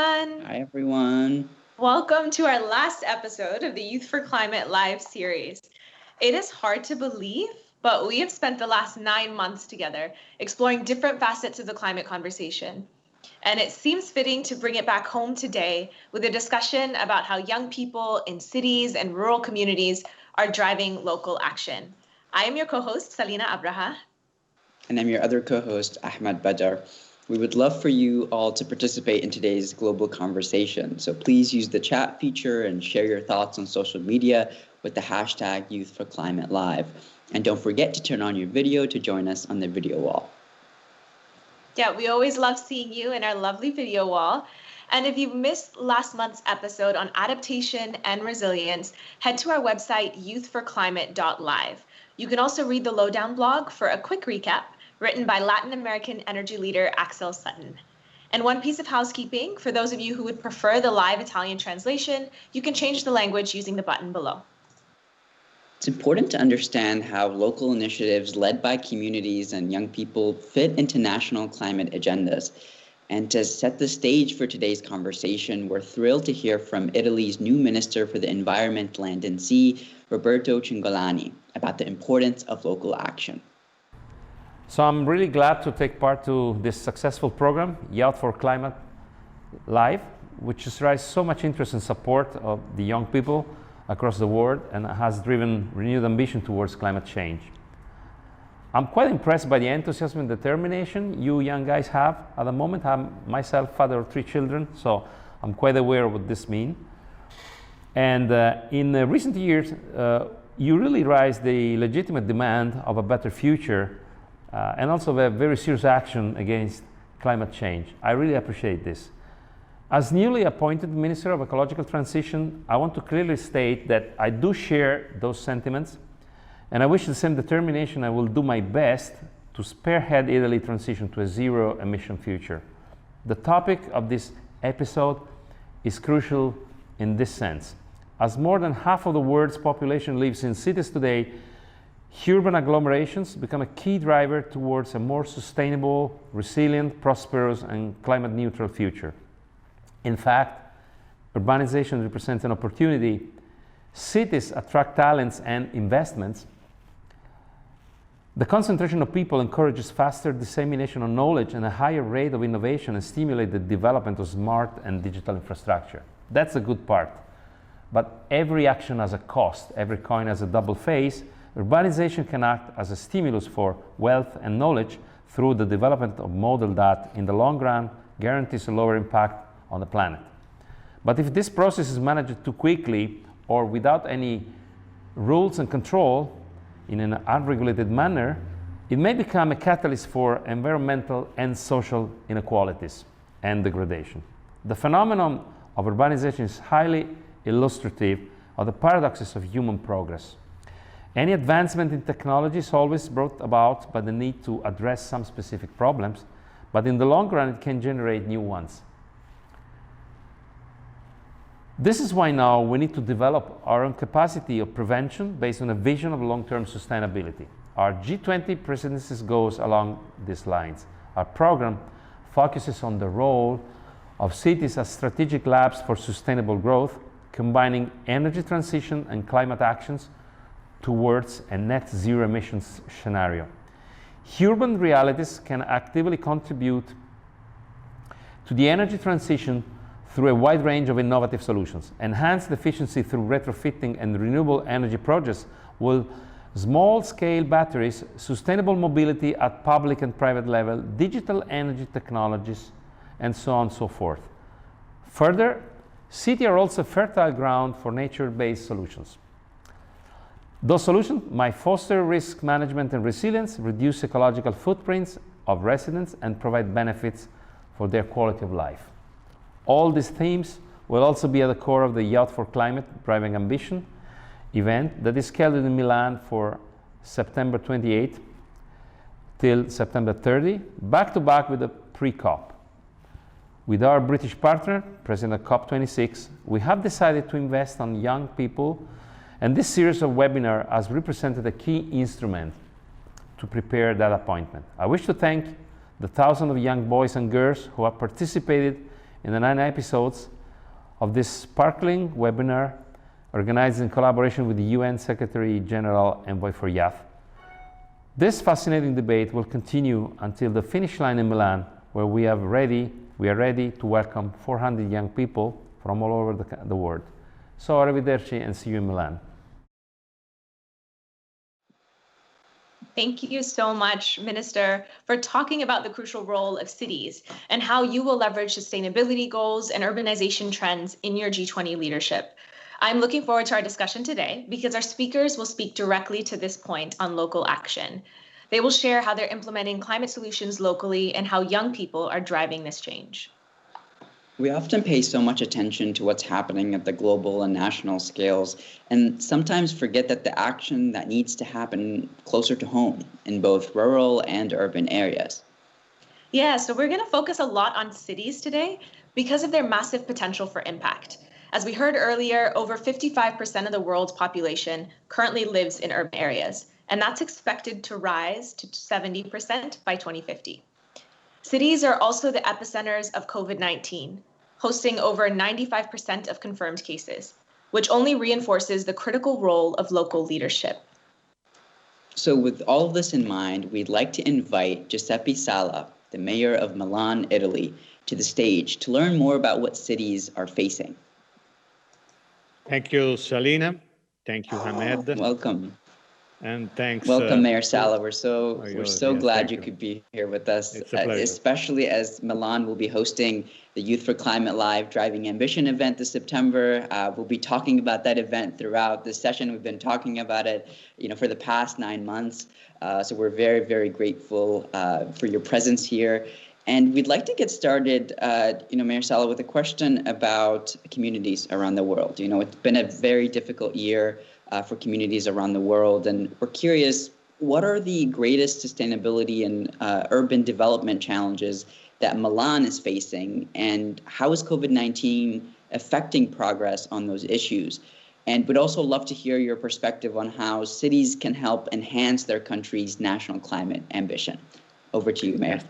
everyone. Hi, everyone. Welcome to our last episode of the Youth for Climate Live series. It is hard to believe, but we have spent the last 9 months together exploring different facets of the climate conversation. And it seems fitting to bring it back home today with a discussion about how young people in cities and rural communities are driving local action. I am your co-host, Salina Abraha. And I'm your other co-host, Ahmed Badar. We would love for you all to participate in today's global conversation. So please use the chat feature and share your thoughts on social media with the hashtag Youth for Climate Live. And don't forget to turn on your video to join us on the video wall. Yeah, we always love seeing you in our lovely video wall. And if you missed last month's episode on adaptation and resilience, head to our website, youthforclimate.live. You can also read the Lowdown blog for a quick recap, written by Latin American energy leader Axel Sutton. And one piece of housekeeping, for those of you who would prefer the live Italian translation, you can change the language using the button below. It's important to understand how local initiatives led by communities and young people fit into national climate agendas. And to set the stage for today's conversation, we're thrilled to hear from Italy's new Minister for the Environment, Land and Sea, Roberto Cingolani, about the importance of local action. So I'm really glad to take part to this successful program, Youth for Climate Live, which has raised so much interest and support of the young people across the world and has driven renewed ambition towards climate change. I'm quite impressed by the enthusiasm and determination you young guys have at the moment. I'm myself father of 3 children, so I'm quite aware of what this means. And in recent years, you really raised the legitimate demand of a better future and also a very serious action against climate change. I really appreciate this. As newly appointed Minister of Ecological Transition, I want to clearly state that I do share those sentiments, and I wish the same determination. I will do my best to spearhead Italy's transition to a zero-emission future. The topic of this episode is crucial in this sense. As more than half of the world's population lives in cities today, urban agglomerations become a key driver towards a more sustainable, resilient, prosperous, and climate-neutral future. In fact, urbanization represents an opportunity. Cities attract talents and investments. The concentration of people encourages faster dissemination of knowledge and a higher rate of innovation and stimulate the development of smart and digital infrastructure. That's a good part. But every action has a cost. Every coin has a double face. Urbanization can act as a stimulus for wealth and knowledge through the development of model that, in the long run, guarantees a lower impact on the planet. But if this process is managed too quickly or without any rules and control in an unregulated manner, it may become a catalyst for environmental and social inequalities and degradation. The phenomenon of urbanization is highly illustrative of the paradoxes of human progress. Any advancement in technology is always brought about by the need to address some specific problems, but in the long run it can generate new ones. This is why now we need to develop our own capacity of prevention based on a vision of long-term sustainability. Our G20 presidency goes along these lines. Our program focuses on the role of cities as strategic labs for sustainable growth, combining energy transition and climate actions towards a net zero emissions scenario. Urban realities can actively contribute to the energy transition through a wide range of innovative solutions. Enhanced efficiency through retrofitting and renewable energy projects will small-scale batteries, sustainable mobility at public and private level, digital energy technologies, and so on and so forth. Further, cities are also fertile ground for nature-based solutions. Those solutions might foster risk management and resilience, reduce ecological footprints of residents, and provide benefits for their quality of life. All these themes will also be at the core of the Youth for Climate DrivingAmbition event that is scheduled in Milan for September 28 till September 30, back-to-back with the pre-COP. With our British partner, President of COP26, we have decided to invest on young people, and this series of webinars has represented a key instrument to prepare that appointment. I wish to thank the thousands of young boys and girls who have participated in the 9 episodes of this sparkling webinar organized in collaboration with the UN Secretary General Envoy for Youth. This fascinating debate will continue until the finish line in Milan, where we are ready to welcome 400 young people from all over the world. So arrivederci and see you in Milan. Thank you so much, Minister, for talking about the crucial role of cities and how you will leverage sustainability goals and urbanization trends in your G20 leadership. I'm looking forward to our discussion today because our speakers will speak directly to this point on local action. They will share how they're implementing climate solutions locally and how young people are driving this change. We often pay so much attention to what's happening at the global and national scales, and sometimes forget that the action that needs to happen closer to home in both rural and urban areas. Yeah, so we're going to focus a lot on cities today because of their massive potential for impact. As we heard earlier, over 55% of the world's population currently lives in urban areas, and that's expected to rise to 70% by 2050. Cities are also the epicenters of COVID-19, hosting over 95% of confirmed cases, which only reinforces the critical role of local leadership. So with all of this in mind, we'd like to invite Giuseppe Sala, the mayor of Milan, Italy, to the stage to learn more about what cities are facing. Thank you, Salina. Thank you, Ahmed. Welcome. And thanks. Welcome, Mayor Sala. We're so glad you could be here with us, especially as Milan will be hosting the Youth for Climate Live Driving Ambition event this September. We'll be talking about that event throughout this session. We've been talking about it, for the past 9 months. So we're very, very grateful for your presence here. And we'd like to get started, Mayor Sala, with a question about communities around the world. It's been a very difficult year for communities around the world. And we're curious, what are the greatest sustainability and urban development challenges that Milan is facing? And how is COVID-19 affecting progress on those issues? And we'd also love to hear your perspective on how cities can help enhance their country's national climate ambition. Over to you, Mayor.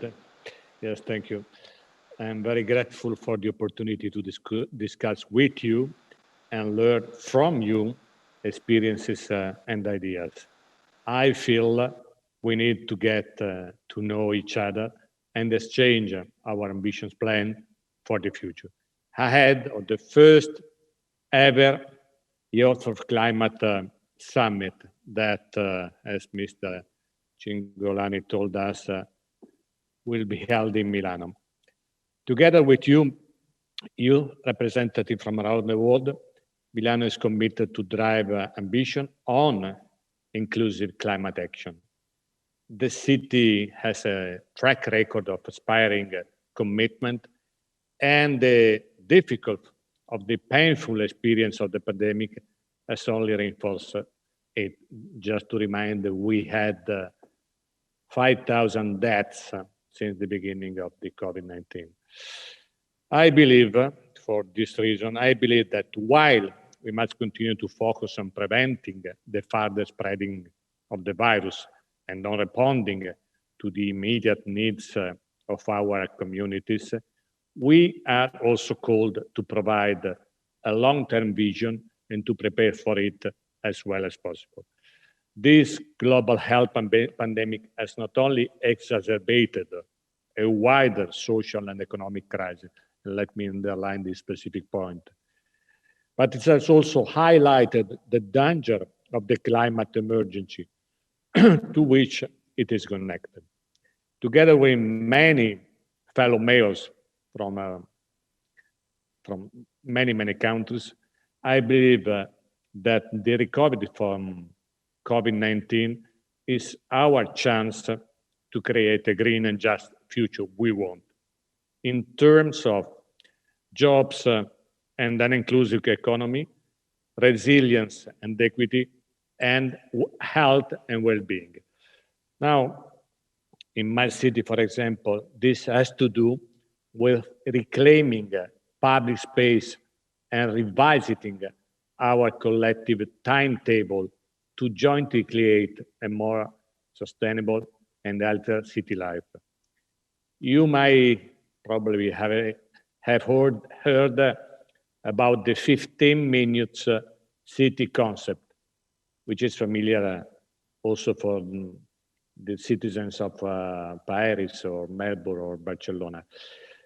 Yes, thank you. I'm very grateful for the opportunity to discuss with you and learn from you experiences and ideas. I feel we need to get to know each other and exchange our ambitious plan for the future. Ahead of the first ever Youth for Climate Summit that, as Mr. Cingolani told us, will be held in Milan. Together with you representatives from around the world, Milan is committed to drive ambition on inclusive climate action. The city has a track record of aspiring commitment, and the painful experience of the pandemic has only reinforced it. Just to remind, we had 5,000 deaths since the beginning of the COVID-19. I believe, for this reason, that while we must continue to focus on preventing the further spreading of the virus and on responding to the immediate needs of our communities, we are also called to provide a long-term vision and to prepare for it as well as possible. This global health pandemic has not only exacerbated a wider social and economic crisis, and let me underline this specific point, but it has also highlighted the danger of the climate emergency to which it is connected. Together with many fellow mayors from many countries, I believe that the recovery from COVID-19 is our chance to create a green and just future we want in terms of jobs and an inclusive economy, resilience and equity, and health and well-being. Now, in my city, for example, this has to do with reclaiming public space and revisiting our collective timetable to jointly create a more sustainable and healthier city life. You might probably have have heard about the 15 minutes city concept, which is familiar also for the citizens of Paris or Melbourne or Barcelona.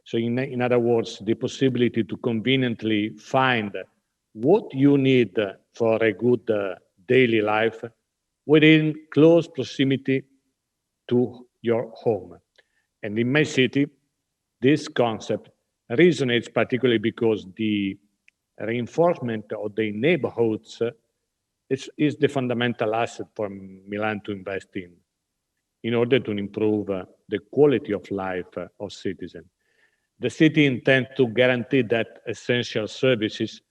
So in other words, the possibility to conveniently find what you need for a good daily life within close proximity to your home. And in my city, this concept resonates particularly because the reinforcement of the neighborhoods is the fundamental asset for Milan to invest in order to improve the quality of life of citizens. The city intends to guarantee that essential services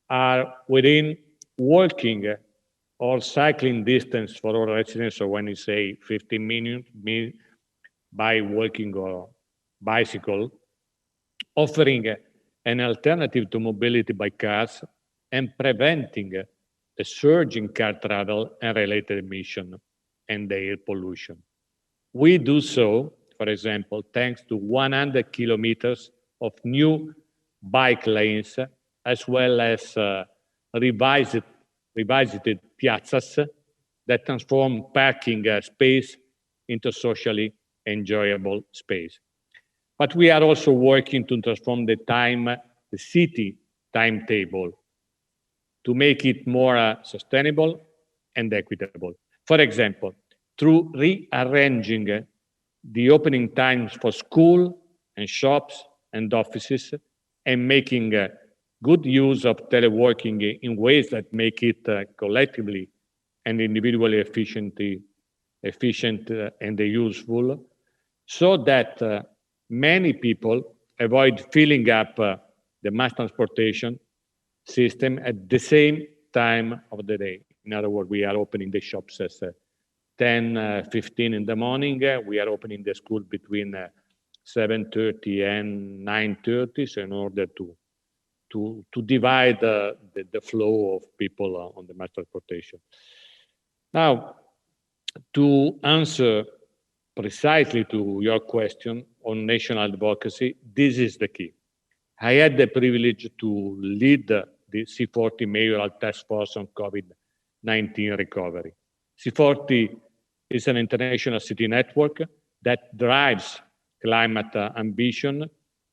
are within walking or cycling distance for all residents, or when you say 15 minutes, by walking or bicycle, offering an alternative to mobility by cars and preventing a surge in car travel and related emission and air pollution. We do so, for example, thanks to 100 kilometers of new bike lanes, as well as revisited piazzas that transform parking space into socially enjoyable space. But we are also working to transform the city timetable to make it more sustainable and equitable. For example, through rearranging the opening times for school and shops and offices and making good use of teleworking in ways that make it collectively and individually efficient and useful, so that many people avoid filling up the mass transportation system at the same time of the day. In other words, we are opening the shops at 10:15 in the morning. We are opening the school between 7:30 and 9:30, so in order to divide the flow of people on the mass transportation. Now, to answer precisely to your question on national advocacy, this is the key. I had the privilege to lead the C40 Mayoral Task Force on COVID-19 recovery. C40 is an international city network that drives climate ambition.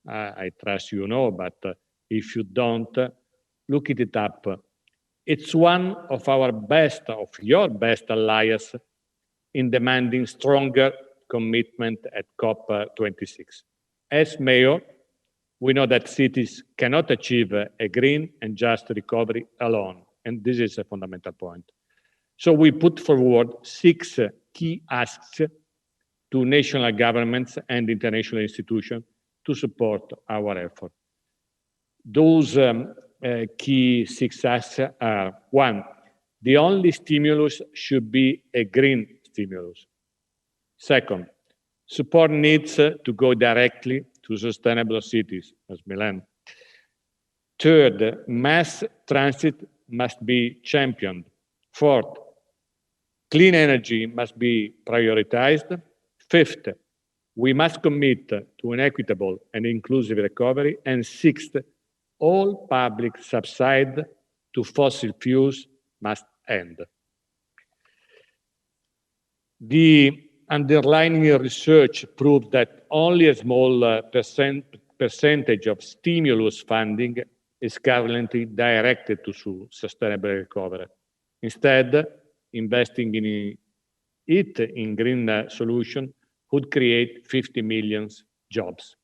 I trust you know, but if you don't, look it up. It's one of your best allies in demanding stronger commitment at COP26. As mayor, we know that cities cannot achieve a green and just recovery alone, and this is a fundamental point. So we put forward 6 key asks to national governments and international institutions to support our effort. Those key 6 asks are: 1, the only stimulus should be a green stimulus. 2nd, support needs to go directly to sustainable cities, as Milan. 3rd, mass transit must be championed. 4th, clean energy must be prioritized. 5th, we must commit to an equitable and inclusive recovery. And 6th, all public subsidy to fossil fuels must end. The underlying research proved that only a small percentage of stimulus funding is currently directed to sustainable recovery. Instead, investing in green solution would create 50 million jobs.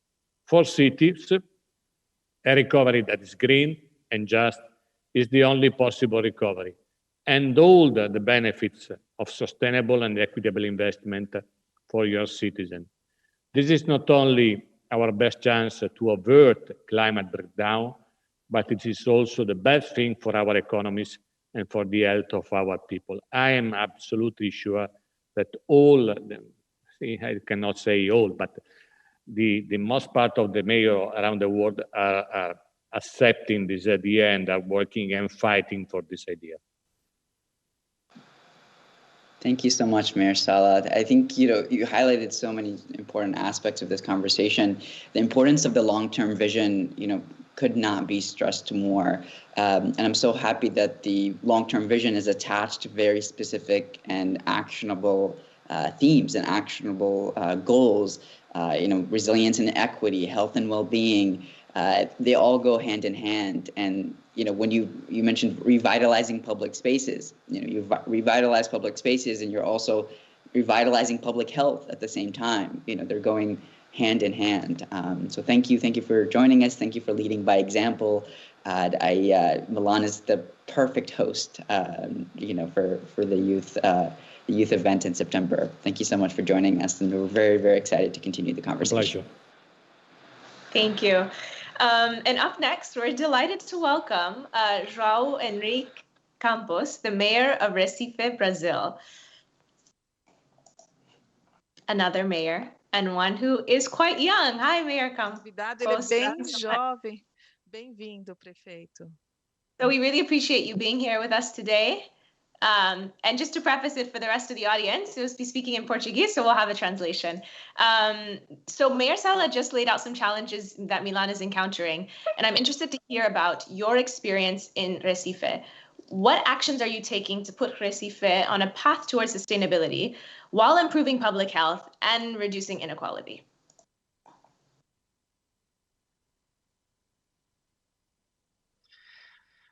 For cities, a recovery that is green and just is the only possible recovery, and all the benefits of sustainable and equitable investment for your citizens. This is not only our best chance to avert climate breakdown, but it is also the best thing for our economies and for the health of our people. I am absolutely sure that I cannot say all, but the most part of the mayors around the world are accepting this idea and are working and fighting for this idea. Thank you so much, Mayor Sala. I think you highlighted so many important aspects of this conversation. The importance of the long-term vision, could not be stressed more. And I'm so happy that the long-term vision is attached to very specific and actionable themes and actionable goals. Resilience and equity, health and well-being. They all go hand in hand. And when you mentioned revitalizing public spaces, you revitalize public spaces, and you're also revitalizing public health at the same time. They're going hand in hand. So thank you for joining us. Thank you for leading by example. Milan is the perfect host, for the youth event in September. Thank you so much for joining us, and we're very, very excited to continue the conversation. Pleasure. Thank you. And up next, we're delighted to welcome João Henrique Campos, the mayor of Recife, Brazil. Another mayor, and one who is quite young. Hi, Mayor Campos. Ele é bem jovem. Bem-vindo, prefeito. So we really appreciate you being here with us today. And just to preface it for the rest of the audience, we'll be speaking in Portuguese, so we'll have a translation. So Mayor Sala just laid out some challenges that Milan is encountering, and I'm interested to hear about your experience in Recife. What actions are you taking to put Recife on a path towards sustainability while improving public health and reducing inequality?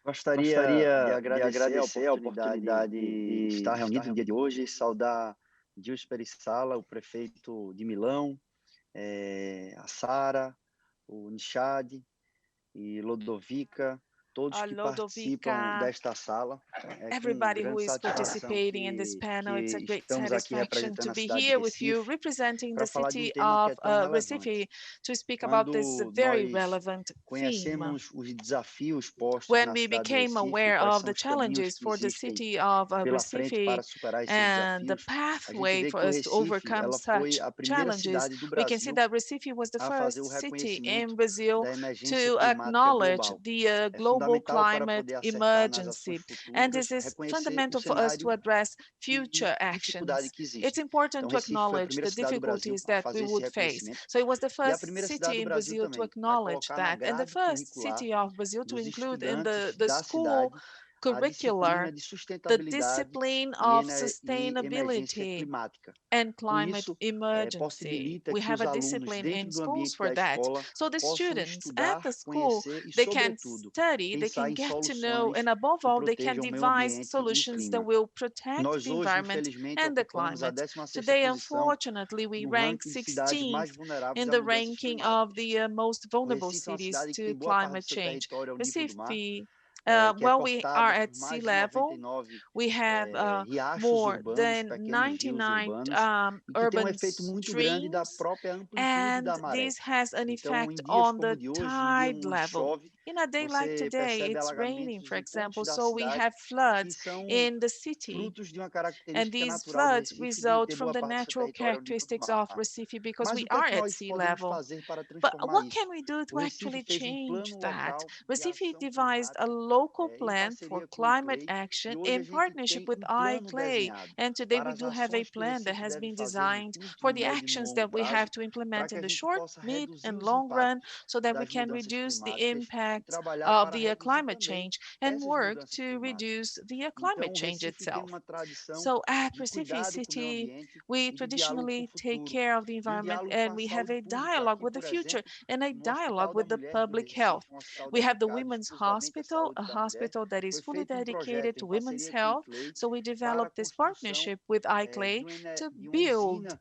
Gostaria de agradecer a oportunidade de estar reunido no dia de hoje, saudar Giuseppe Sala, o prefeito de Milão, a Sara, o Neeshad e Lodovica, todos que participam desta sala. Everybody who is participating in this panel, it's a great satisfaction to be here with you, representing the city of Recife, to speak about this very relevant theme. When we became aware of the challenges for the city of Recife and the pathway for us to overcome such challenges, we can see that Recife was the first city in Brazil to acknowledge the global climate emergency. And this is fundamental for us to address future actions. It's important to acknowledge the difficulties that we would face. So it was the first city in Brazil to acknowledge that, and the first city of Brazil to include in the school curricular the discipline of sustainability and climate emergency. We have a discipline in schools for that. So the students at the school, they can study, they can get to know, and above all, they can devise solutions that will protect the environment and the climate. Today, unfortunately, we rank 16th in the ranking of the most vulnerable cities to climate change. Recife, well, we are at sea level. We have more than 99 urban streams, and this has an effect on the tide level. In a day like today, it's raining, for example, so we have floods in the city. And these floods result from the natural characteristics of Recife because we are at sea level. But what can we do to actually change that? Recife devised a local plan for climate action in partnership with AYCMQA. And today we do have a plan that has been designed for the actions that we have to implement in the short, mid, and long run so that we can reduce the impact of the climate change and work to reduce the climate change itself. So at Recife City, we traditionally take care of the environment, and we have a dialogue with the future and a dialogue with the public health. We have the Women's Hospital, a hospital that is fully dedicated to women's health. So we developed this partnership with AYCMQA to build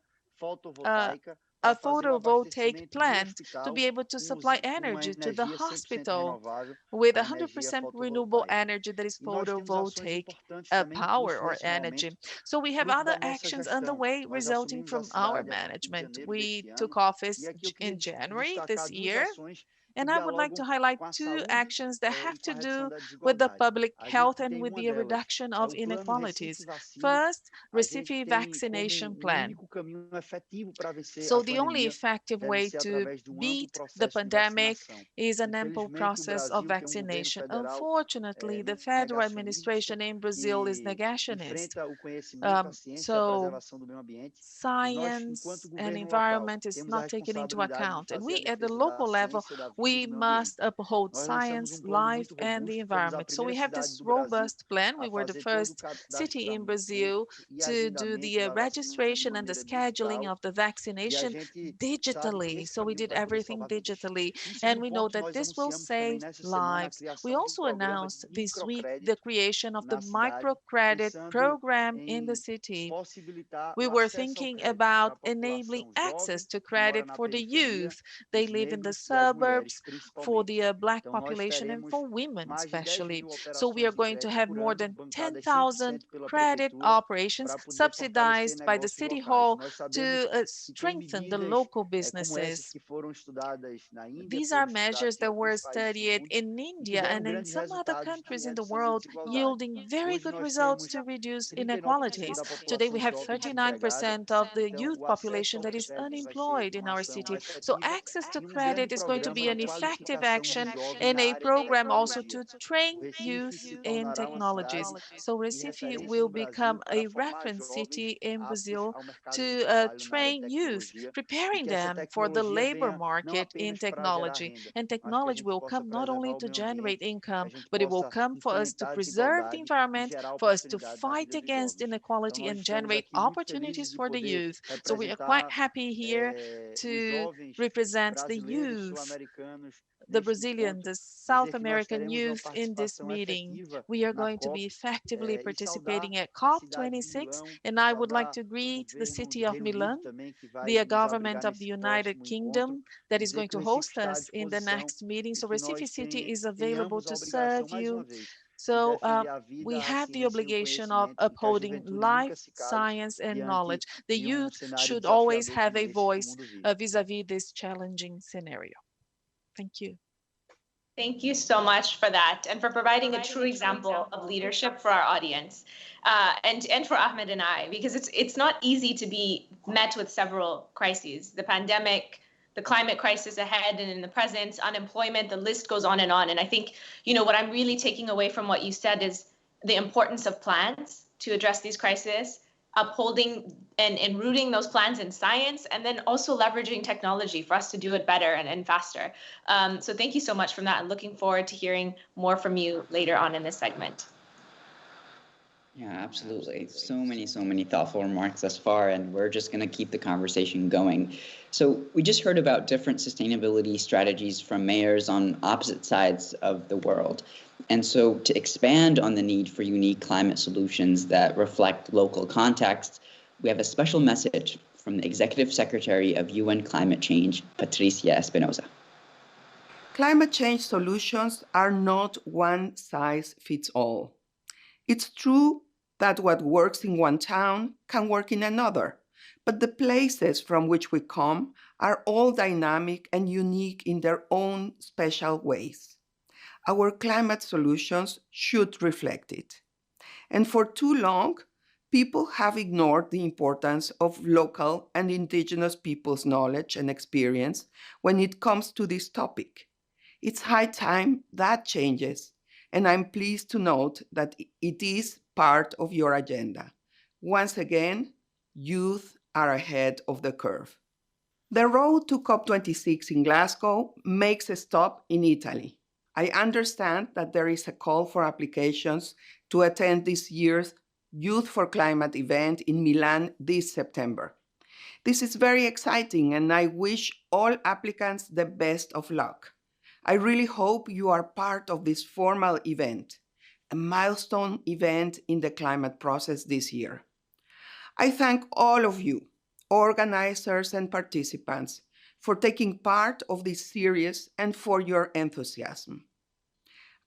a photovoltaic plant to be able to supply energy to the hospital with 100% renewable energy that is photovoltaic power or energy. So we have other actions underway resulting from our management. We took office in January this year, And I would like to highlight two actions that have to do with the public health and with the reduction of inequalities. First, Recife vaccination plan. So the only effective way to beat the pandemic is an ample process of vaccination. Unfortunately, the federal administration in Brazil is negationist. So science and environment is not taken into account. And we at the local level, we must uphold science, life, and the environment. So we have this robust plan. We were the first city in Brazil to do the registration and the scheduling of the vaccination digitally. So we did everything digitally. And we know that this will save lives. We also announced this week the creation of the microcredit program in the city. We were thinking about enabling access to credit for the youth. They live in the suburbs, for the Black population, and for women especially. So we are going to have more than 10,000 credit operations subsidized by the City Hall to strengthen the local businesses. These are measures that were studied in India and in some other countries in the world, yielding very good results to reduce inequalities. Today, we have 39% of the youth population that is unemployed in our city. So access to credit is going to be an effective action and a program also to train youth in technologies. So Recife will become a reference city in Brazil to train youth, preparing them for the labor market in technology. And technology will come not only to generate income, but it will come for us to preserve the environment, for us to fight against inequality and generate opportunities for the youth. So we are quite happy here to represent the youth, the Brazilian, the South American youth in this meeting. We are going to be effectively participating at COP26, and I would like to greet the city of Milan, the government of the United Kingdom that is going to host us in the next meeting. So Recife City is available to serve you. So we have the obligation of upholding life, science, and knowledge. The youth should always have a voice vis-a-vis this challenging scenario. Thank you. Thank you so much for that and for providing a true example of leadership for our audience and for Ahmed and I, because it's not easy to be met with several crises, the pandemic, the climate crisis ahead and in the present, unemployment, the list goes on. And I think, what I'm really taking away from what you said is the importance of plans to address these crises, upholding and rooting those plans in science, and then also leveraging technology for us to do it better and faster. So thank you so much for that. I'm looking forward to hearing more from you later on in this segment. Yeah, absolutely. So many thoughtful remarks thus far, and we're just going to keep the conversation going. So we just heard about different sustainability strategies from mayors on opposite sides of the world. And so to expand on the need for unique climate solutions that reflect local context, we have a special message from the Executive Secretary of UN Climate Change, Patricia Espinosa. Climate change solutions are not one size fits all. It's true that what works in one town can work in another, but the places from which we come are all dynamic and unique in their own special ways. Our climate solutions should reflect it. And for too long, people have ignored the importance of local and indigenous people's knowledge and experience when it comes to this topic. It's high time that changes, and I'm pleased to note that it is part of your agenda. Once again, youth are ahead of the curve. The road to COP26 in Glasgow makes a stop in Italy. I understand that there is a call for applications to attend this year's Youth for Climate event in Milan this September. This is very exciting, and I wish all applicants the best of luck. I really hope you are part of this formal event, a milestone event in the climate process this year. I thank all of you, organizers and participants, for taking part of this series and for your enthusiasm.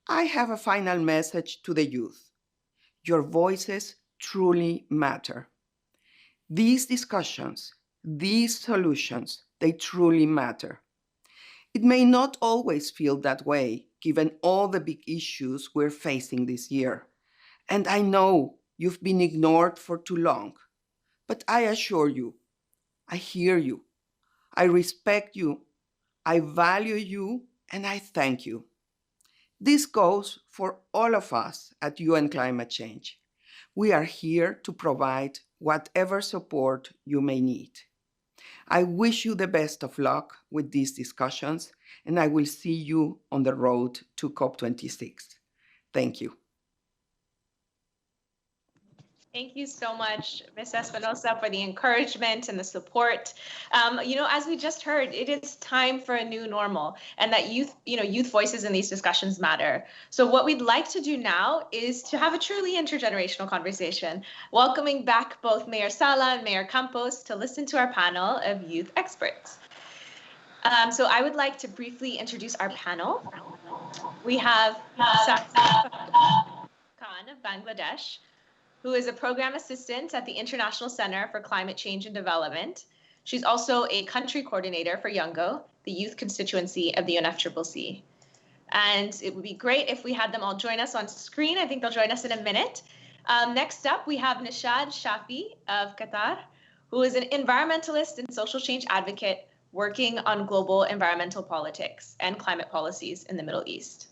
I have a final message to the youth. Your voices truly matter. These discussions, these solutions, they truly matter. It may not always feel that way, given all the big issues we're facing this year. And I know you've been ignored for too long. But I assure you, I hear you, I respect you, I value you, and I thank you. This goes for all of us at UN Climate Change. We are here to provide whatever support you may need. I wish you the best of luck with these discussions, and I will see you on the road to COP26. Thank you. Thank you so much, Ms. Espinosa, for the encouragement and the support. As we just heard, it is time for a new normal, and that youth voices in these discussions matter. So what we'd like to do now is to have a truly intergenerational conversation, welcoming back both Mayor Sala and Mayor Campos to listen to our panel of youth experts. So I would like to briefly introduce our panel. We have Shafi Khan of Bangladesh, who is a program assistant at the International Center for Climate Change and Development. She's also a country coordinator for YOUNGO, the youth constituency of the UNFCCC. And it would be great if we had them all join us on screen. I think they'll join us in a minute. Next up, we have Neeshad Shafi of Qatar, who is an environmentalist and social change advocate working on global environmental politics and climate policies in the Middle East.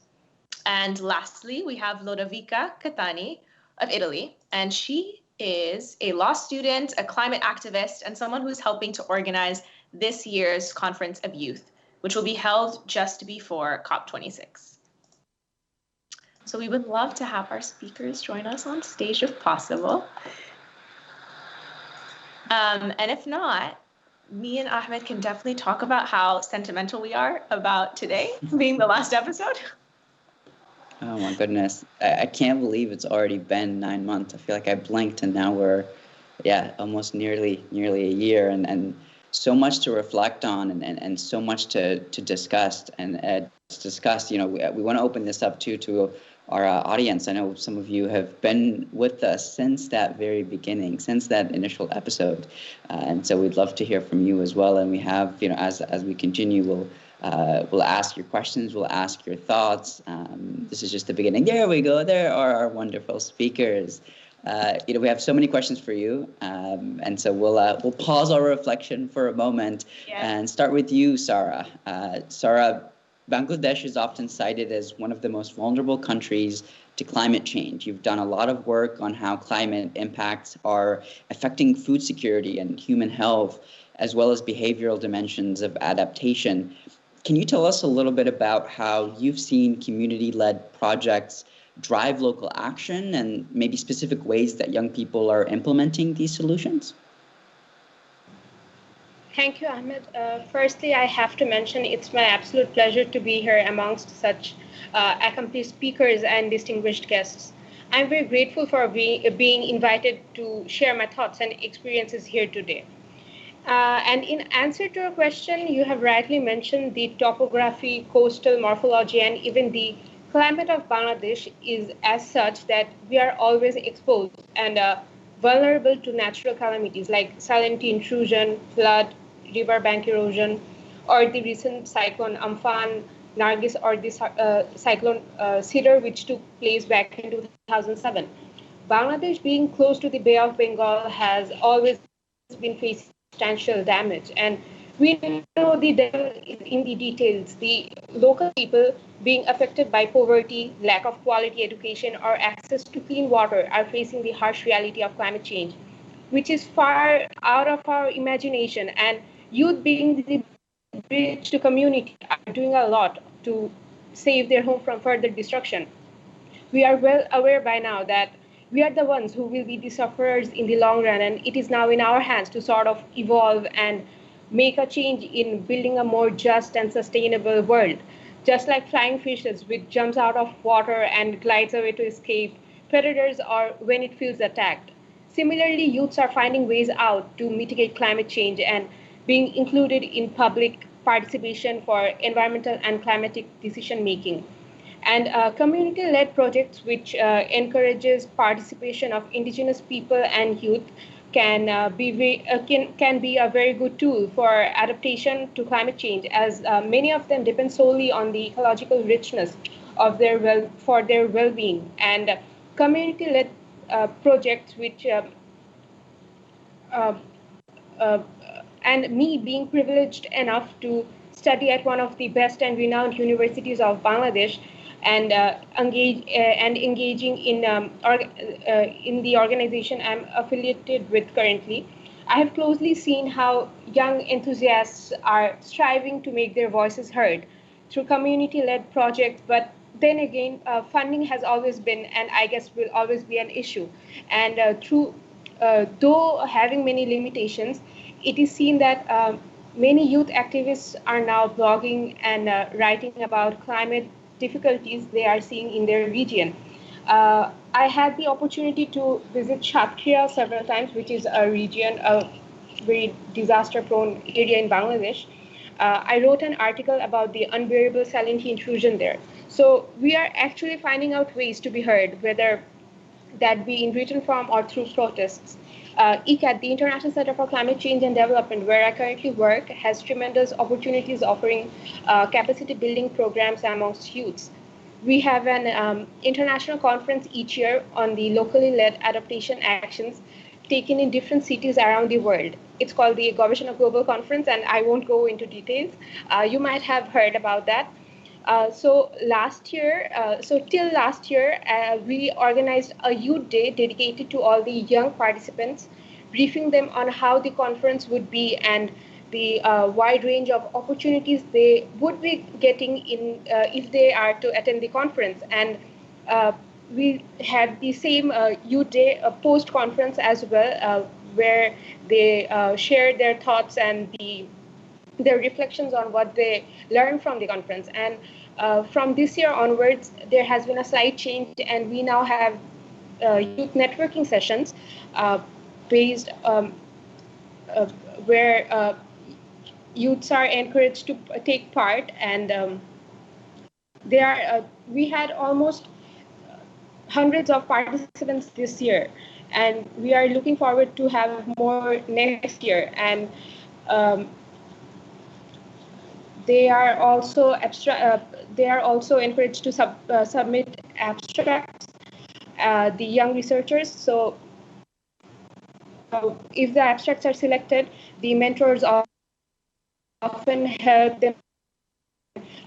And lastly, we have Lodovica Cattani of Italy, and she is a law student, a climate activist, and someone who's helping to organize this year's Conference of Youth, which will be held just before COP26. So we would love to have our speakers join us on stage if possible. And if not, me and Ahmed can definitely talk about how sentimental we are about today being the last episode. Oh my goodness. I can't believe it's already been 9 months. I feel like I blinked and now we're, almost nearly a year, and so much to reflect on and so much to discuss. And we want to open this up to our audience. I know some of you have been with us since that very beginning, since that initial episode. And so we'd love to hear from you as well. And we have, as we continue, we'll ask your questions, we'll ask your thoughts. This is just the beginning. There we go. There are our wonderful speakers. We have so many questions for you, and so we'll pause our reflection for a moment and start with you, Sara. Sara, Bangladesh is often cited as one of the most vulnerable countries to climate change. You've done a lot of work on how climate impacts are affecting food security and human health, as well as behavioral dimensions of adaptation. Can you tell us a little bit about how you've seen community-led projects drive local action and maybe specific ways that young people are implementing these solutions? Thank you, Ahmed. Firstly, I have to mention it's my absolute pleasure to be here amongst such accomplished speakers and distinguished guests. I'm very grateful for being invited to share my thoughts and experiences here today. And in answer to your question, you have rightly mentioned the topography, coastal morphology, and even the climate of Bangladesh is as such that we are always exposed and vulnerable to natural calamities like salinity intrusion, flood, riverbank erosion, or the recent cyclone Amphan, Nargis, or the cyclone Cedar, which took place back in 2007. Bangladesh, being close to the Bay of Bengal, has always been facing substantial damage, and we know the devil is in the details. The local people being affected by poverty, lack of quality education, or access to clean water are facing the harsh reality of climate change, which is far out of our imagination. And youth, being the bridge to community, are doing a lot to save their home from further destruction. We are well aware by now that we are the ones who will be the sufferers in the long run, and it is now in our hands to sort of evolve and make a change in building a more just and sustainable world. Just like flying fishes, which jumps out of water and glides away to escape predators or when it feels attacked. Similarly, youths are finding ways out to mitigate climate change and being included in public participation for environmental and climatic decision making. And community-led projects which encourages participation of indigenous people and youth can be a very good tool for adaptation to climate change, as many of them depend solely on the ecological richness of their well-being, and community-led projects which and me being privileged enough to study at one of the best and renowned universities of Bangladesh, and engaging in the organization I'm affiliated with currently, I have closely seen how young enthusiasts are striving to make their voices heard through community-led projects. But then again, funding has always been, and I guess will always be, an issue. And though having many limitations, it is seen that many youth activists are now blogging and writing about climate difficulties they are seeing in their region. I had the opportunity to visit Shatria several times, which is a region, a very disaster-prone area in Bangladesh. I wrote an article about the unbearable salinity intrusion there. So we are actually finding out ways to be heard, whether that be in written form or through protests. ICAT, the International Center for Climate Change and Development, where I currently work, has tremendous opportunities offering capacity building programs amongst youths. We have an international conference each year on the locally led adaptation actions taken in different cities around the world. It's called the Government Global Conference, and I won't go into details. You might have heard about that. So till last year, we organized a youth day dedicated to all the young participants, briefing them on how the conference would be and the wide range of opportunities they would be getting in if they are to attend the conference. And we had the same youth day post-conference as well, where they shared their thoughts and their reflections on what they learned from the conference. And from this year onwards, there has been a slight change, and we now have youth networking sessions based where youths are encouraged to take part. And we had almost hundreds of participants this year, and we are looking forward to have more next year. And they are also encouraged to submit abstracts, the young researchers. So if the abstracts are selected, the mentors often help them,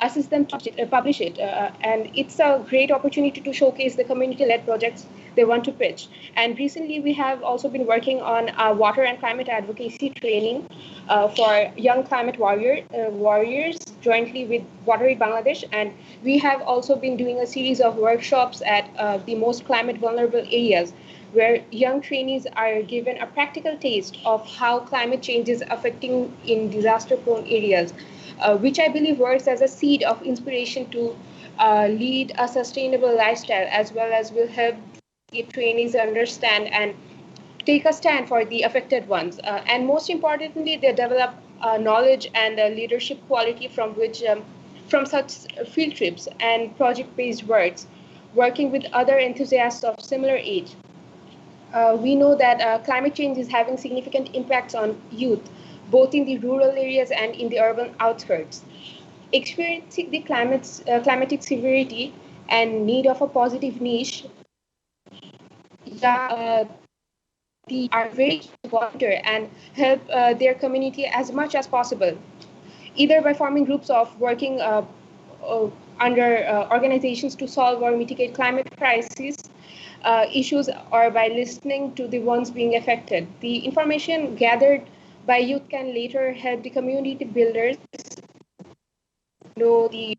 assist them to publish it. And it's a great opportunity to showcase the community-led projects they want to pitch. And recently, we have also been working on water and climate advocacy training for young climate warriors jointly with Water Aid Bangladesh. And we have also been doing a series of workshops at the most climate vulnerable areas, where young trainees are given a practical taste of how climate change is affecting in disaster-prone areas, which I believe works as a seed of inspiration to lead a sustainable lifestyle, as well as will help the trainees understand and take a stand for the affected ones. And most importantly, they develop knowledge and leadership quality from such field trips and project-based works, working with other enthusiasts of similar age. We know that climate change is having significant impacts on youth, both in the rural areas and in the urban outskirts. Experiencing the climatic severity and need of a positive niche, they are very volunteer and help their community as much as possible, either by forming groups of working under organizations to solve or mitigate climate crisis issues, or by listening to the ones being affected. The information gathered by youth can later help the community builders know the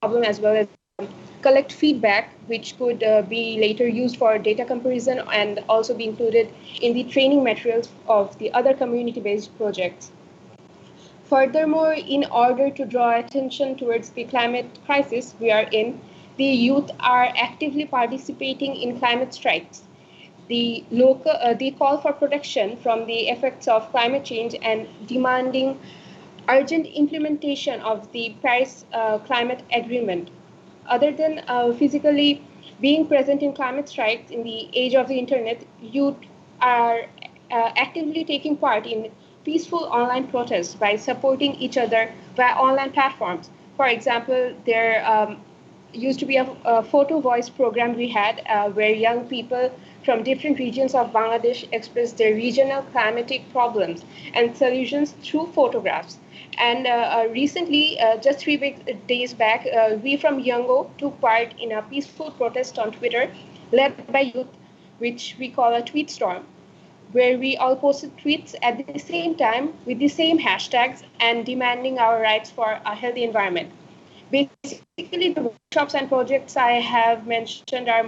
problem, as well as collect feedback, which could be later used for data comparison and also be included in the training materials of the other community-based projects. Furthermore, in order to draw attention towards the climate crisis we are in, the youth are actively participating in climate strikes. The call for protection from the effects of climate change and demanding urgent implementation of the Paris Climate Agreement. Other than physically being present in climate strikes in the age of the internet, youth are actively taking part in peaceful online protests by supporting each other via online platforms. For example, there used to be a photo voice program we had where young people from different regions of Bangladesh expressed their regional climatic problems and solutions through photographs. And recently, just 3 days back, we from YOUNGO took part in a peaceful protest on Twitter led by youth, which we call a tweet storm, where we all posted tweets at the same time with the same hashtags and demanding our rights for a healthy environment. Basically, the workshops and projects I have mentioned are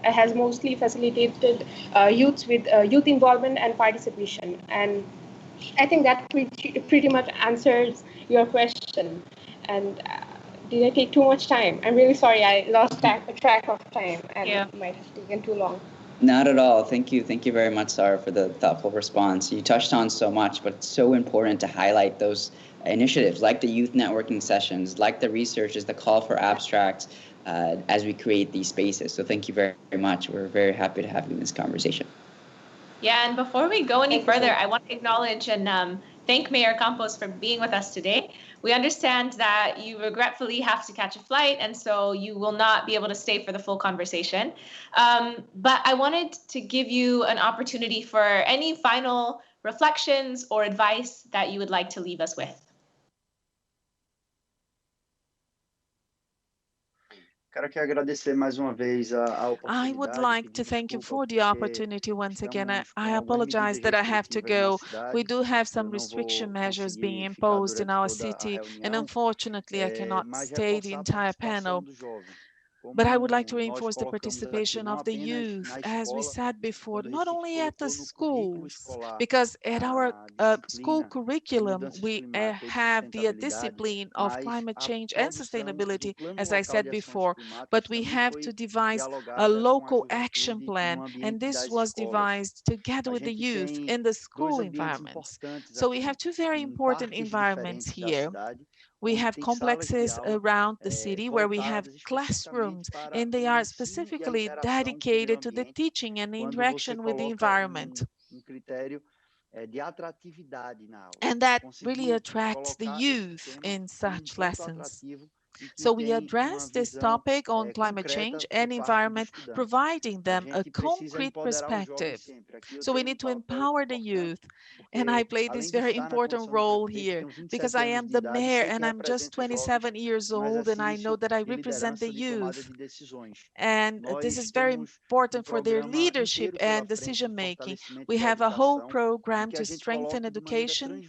has mostly facilitated youths with youth involvement and participation. And I think that pretty much answers your question. And did I take too much time? I'm really sorry. I lost track of time and it might have taken too long. Not at all. Thank you. Thank you very much, Sarah, for the thoughtful response. You touched on so much, but it's so important to highlight those initiatives like the youth networking sessions, like the researches, the call for abstracts as we create these spaces. So thank you very, very much. We're very happy to have you in this conversation. Yeah, and before we go any further, I want to acknowledge and thank Mayor Campos for being with us today. We understand that you regretfully have to catch a flight, and so you will not be able to stay for the full conversation. But I wanted to give you an opportunity for any final reflections or advice that you would like to leave us with. I would like to thank you for the opportunity once again. I apologize that I have to go. We do have some restriction measures being imposed in our city, and unfortunately, I cannot stay the entire panel. But I would like to reinforce the participation of the youth, as we said before, not only at the schools, because at our school curriculum, we have the discipline of climate change and sustainability, as I said before, but we have to devise a local action plan, and this was devised together with the youth in the school environments. So we have two very important environments here. We have complexes around the city where we have classrooms, and they are specifically dedicated to the teaching and the interaction with the environment. And that really attracts the youth in such lessons. So we address this topic on climate change and environment, providing them a concrete perspective. So we need to empower the youth. And I play this very important role here because I am the mayor and I'm just 27 years old, and I know that I represent the youth. And this is very important for their leadership and decision making. We have a whole program to strengthen education,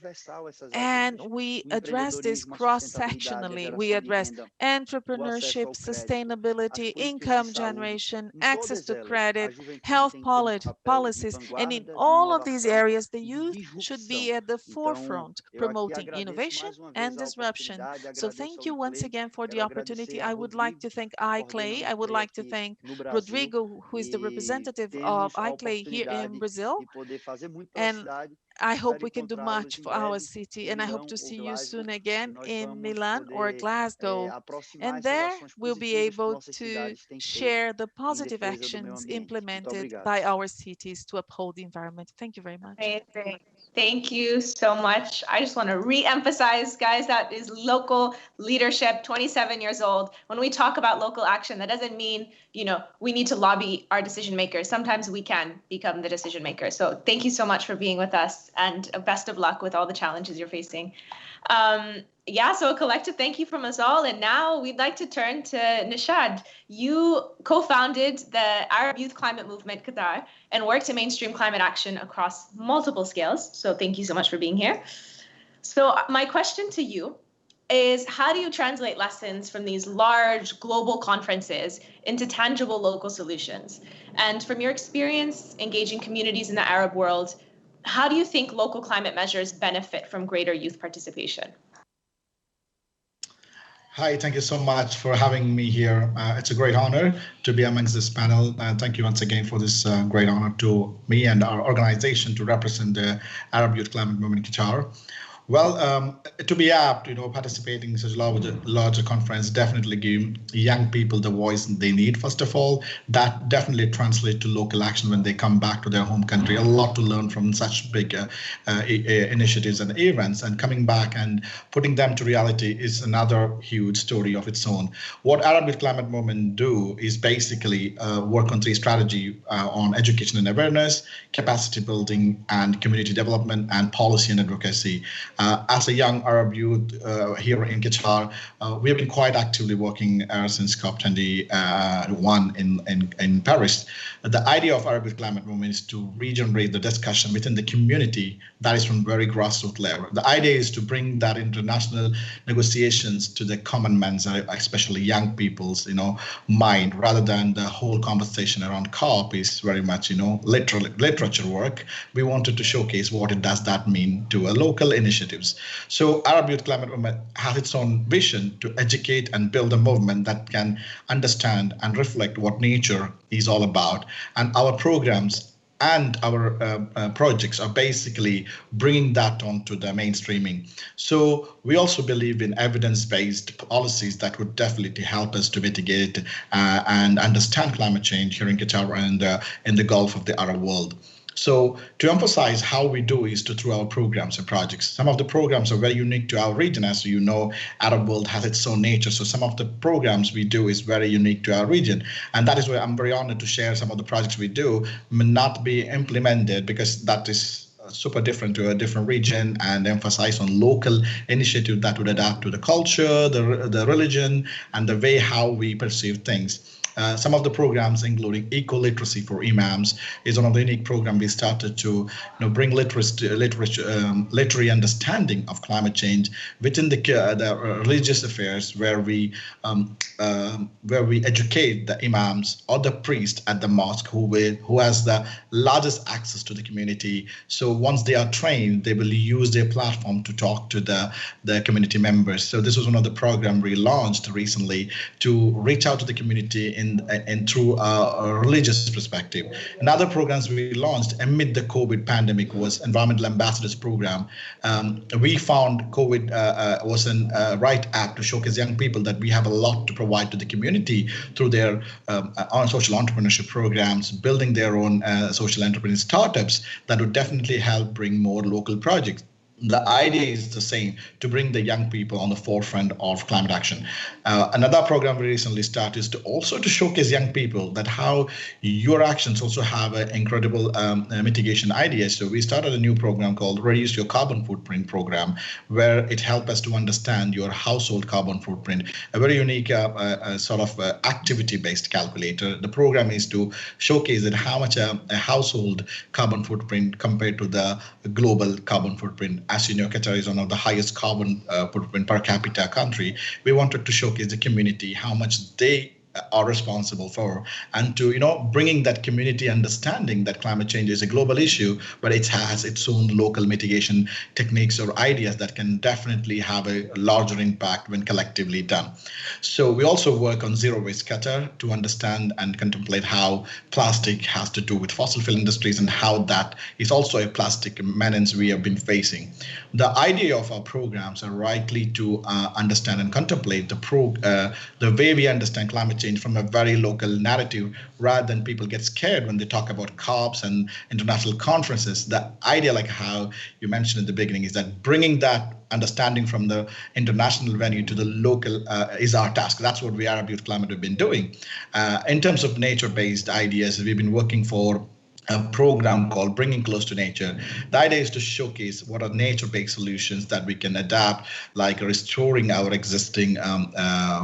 and we address this cross-sectionally. We address entrepreneurship, sustainability, income generation, access to credit, health policies, and in all of these areas, the youth should be at the forefront, promoting innovation and disruption. So thank you once again for the opportunity. I would like to thank YOUNGO. I would like to thank Rodrigo, who is the representative of YOUNGO here in Brazil. And I hope we can do much for our city, and I hope to see you soon again in Milan or Glasgow. And there we'll be able to share the positive actions implemented by our cities to uphold the environment. Thank you very much. Amazing. Thank you so much. I just want to re-emphasize, guys, that is local leadership, 27 years old. When we talk about local action, that doesn't mean, we need to lobby our decision makers. Sometimes we can become the decision makers. So thank you so much for being with us, and best of luck with all the challenges you're facing. So a collective thank you from us all. And now we'd like to turn to Neeshad. You co-founded the Arab Youth Climate Movement Qatar and worked to mainstream climate action across multiple scales. So thank you so much for being here. So my question to you is, how do you translate lessons from these large global conferences into tangible local solutions? And from your experience engaging communities in the Arab world, how do you think local climate measures benefit from greater youth participation? Hi, thank you so much for having me here. It's a great honor to be amongst this panel. Thank you once again for this great honor to me and our organization to represent the Arab Youth Climate Movement in Qatar. Well, to be apt, participating in such a larger conference definitely give young people the voice they need. First of all, that definitely translates to local action when they come back to their home country. A lot to learn from such big initiatives and events, and coming back and putting them to reality is another huge story of its own. What Arab Youth Climate Movement do is basically work on 3 strategies on education and awareness, capacity building, and community development, and policy and advocacy. As a young Arab youth here in Qatar, we have been quite actively working since COP21 in Paris. The idea of Arab Youth Climate Movement is to regenerate the discussion within the community that is from very grassroots level. The idea is to bring that international negotiations to the common man's, especially young people's, mind, rather than the whole conversation around COP is very much, literature work. We wanted to showcase what it does that mean to a local initiatives. So Arab Youth Climate Movement has its own vision to educate and build a movement that can understand and reflect what nature is all about. And our programs and our projects are basically bringing that onto the mainstreaming. So we also believe in evidence-based policies that would definitely help us to mitigate and understand climate change here in Qatar and in the Gulf of the Arab world. So to emphasize how we do is through our programs and projects. Some of the programs are very unique to our region. As you know, Arab world has its own nature. So some of the programs we do is very unique to our region. And that is why I'm very honored to share some of the projects we do may not be implemented because that is super different to a different region, and emphasize on local initiative that would adapt to the culture, the religion, and the way how we perceive things. Some of the programs, including eco-literacy for imams, is one of the unique programs we started to bring literary understanding of climate change within the religious affairs, where we educate the imams or the priest at the mosque who has the largest access to the community. So once they are trained, they will use their platform to talk to the community members. So this was one of the programs we launched recently to reach out to the community and through a religious perspective. Another programs we launched amid the COVID pandemic was Environmental Ambassadors Program. We found COVID was a right app to showcase young people that we have a lot to provide to the community through their own social entrepreneurship programs, building their own social enterprise startups that would definitely help bring more local projects. The idea is the same, to bring the young people on the forefront of climate action. Another program we recently started is to showcase young people that how your actions also have an incredible mitigation ideas. So we started a new program called Reduce Your Carbon Footprint program, where it helps us to understand your household carbon footprint, a very unique activity-based calculator. The program is to showcase that how much a household carbon footprint compared to the global carbon footprint. As you know, Qatar is one of the highest carbon footprint per capita country. We wanted to showcase the community, how much they are responsible for, and to bringing that community understanding that climate change is a global issue, but it has its own local mitigation techniques or ideas that can definitely have a larger impact when collectively done. So we also work on Zero Waste Qatar to understand and contemplate how plastic has to do with fossil fuel industries and how that is also a plastic menace we have been facing. The idea of our programs are rightly to understand and contemplate the way we understand climate change from a very local narrative, rather than people get scared when they talk about COPs and international conferences. The idea, like how you mentioned at the beginning, is that bringing that understanding from the international venue to the local is our task. That's what we Arab Youth Climate have been doing. In terms of nature-based ideas, we've been working for a program called Bringing Close to Nature. The idea is to showcase what are nature-based solutions that we can adapt, like restoring our existing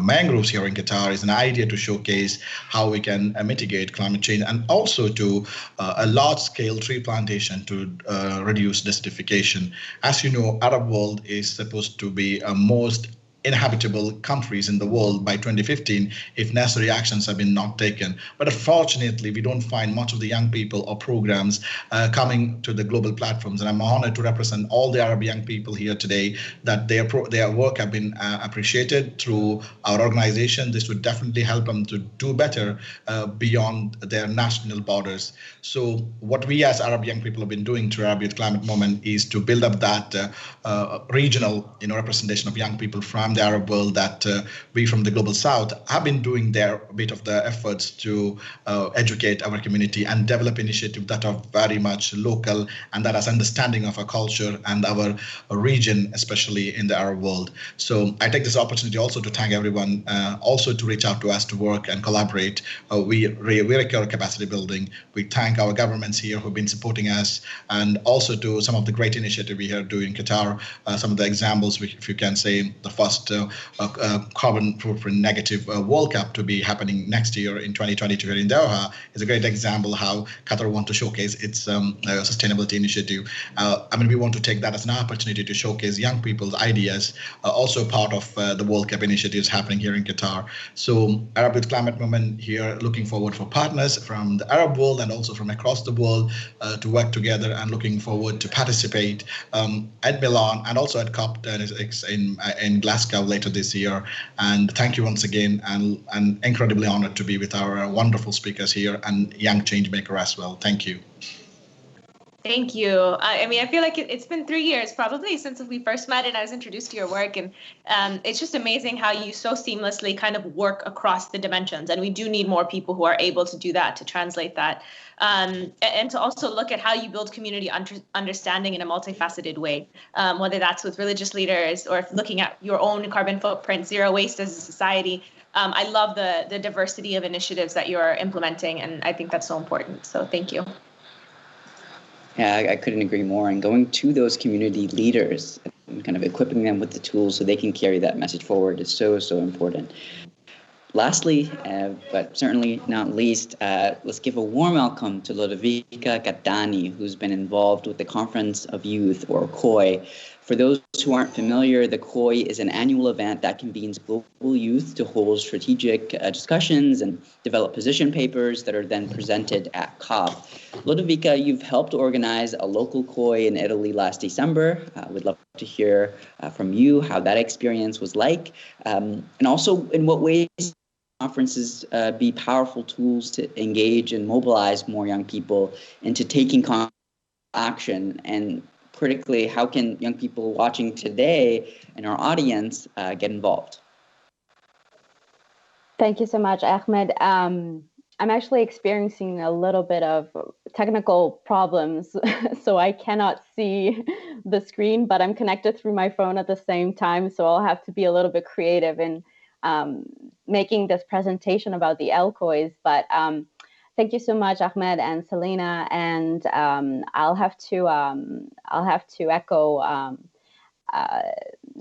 mangroves here in Qatar is an idea to showcase how we can mitigate climate change, and also to a large-scale tree plantation to reduce desertification. As you know, Arab world is supposed to be most inhabitable countries in the world by 2015 if necessary actions have been not taken. But unfortunately, we don't find much of the young people or programs coming to the global platforms. And I'm honored to represent all the Arab young people here today, that their work have been appreciated through our organization. This would definitely help them to do better beyond their national borders. So what we as Arab young people have been doing through Arab Youth Climate Movement is to build up that regional representation of young people from the Arab world, that we from the global south have been doing their bit of the efforts to educate our community and develop initiatives that are very much local and that has understanding of our culture and our region, especially in the Arab world. So I take this opportunity also to thank everyone, also to reach out to us to work and collaborate. We require capacity building. We thank our governments here who've been supporting us, and also to some of the great initiatives we are doing in Qatar. Some of the examples, if you can say, the first carbon footprint negative World Cup to be happening next year in 2022 here in Doha is a great example how Qatar want to showcase its sustainability initiative. We want to take that as an opportunity to showcase young people's ideas, also part of the World Cup initiatives happening here in Qatar. So Arab Youth Climate Movement here looking forward for partners from the Arab world and also from across the world to work together, and looking forward to participate at Milan and also at COP26 in Glasgow later this year. And thank you once again, and incredibly honored to be with our wonderful speakers here and young change maker as well. Thank you. Thank you. I feel like it's been 3 years probably since we first met and I was introduced to your work. And it's just amazing how you so seamlessly kind of work across the dimensions. And we do need more people who are able to do that, to translate that. And to also look at how you build community understanding in a multifaceted way, whether that's with religious leaders or looking at your own carbon footprint, zero waste as a society. I love the diversity of initiatives that you're implementing, and I think that's so important. So thank you. Yeah, I couldn't agree more. And going to those community leaders and kind of equipping them with the tools so they can carry that message forward is so, so important. Lastly, but certainly not least, let's give a warm welcome to Lodovica Cattani, who's been involved with the Conference of Youth, or COY. For those who aren't familiar, the COY is an annual event that convenes global youth to hold strategic discussions and develop position papers that are then presented at COP. Lodovica, you've helped organize a local COY in Italy last December. We'd love to hear from you how that experience was like, and also in what ways conferences be powerful tools to engage and mobilize more young people into taking action. And critically, how can young people watching today in our audience get involved? Thank you so much, Ahmed. I'm actually experiencing a little bit of technical problems, so I cannot see the screen, but I'm connected through my phone at the same time, so I'll have to be a little bit creative in making this presentation about the LCOYs. But thank you so much, Ahmed and Selena, and I'll have to echo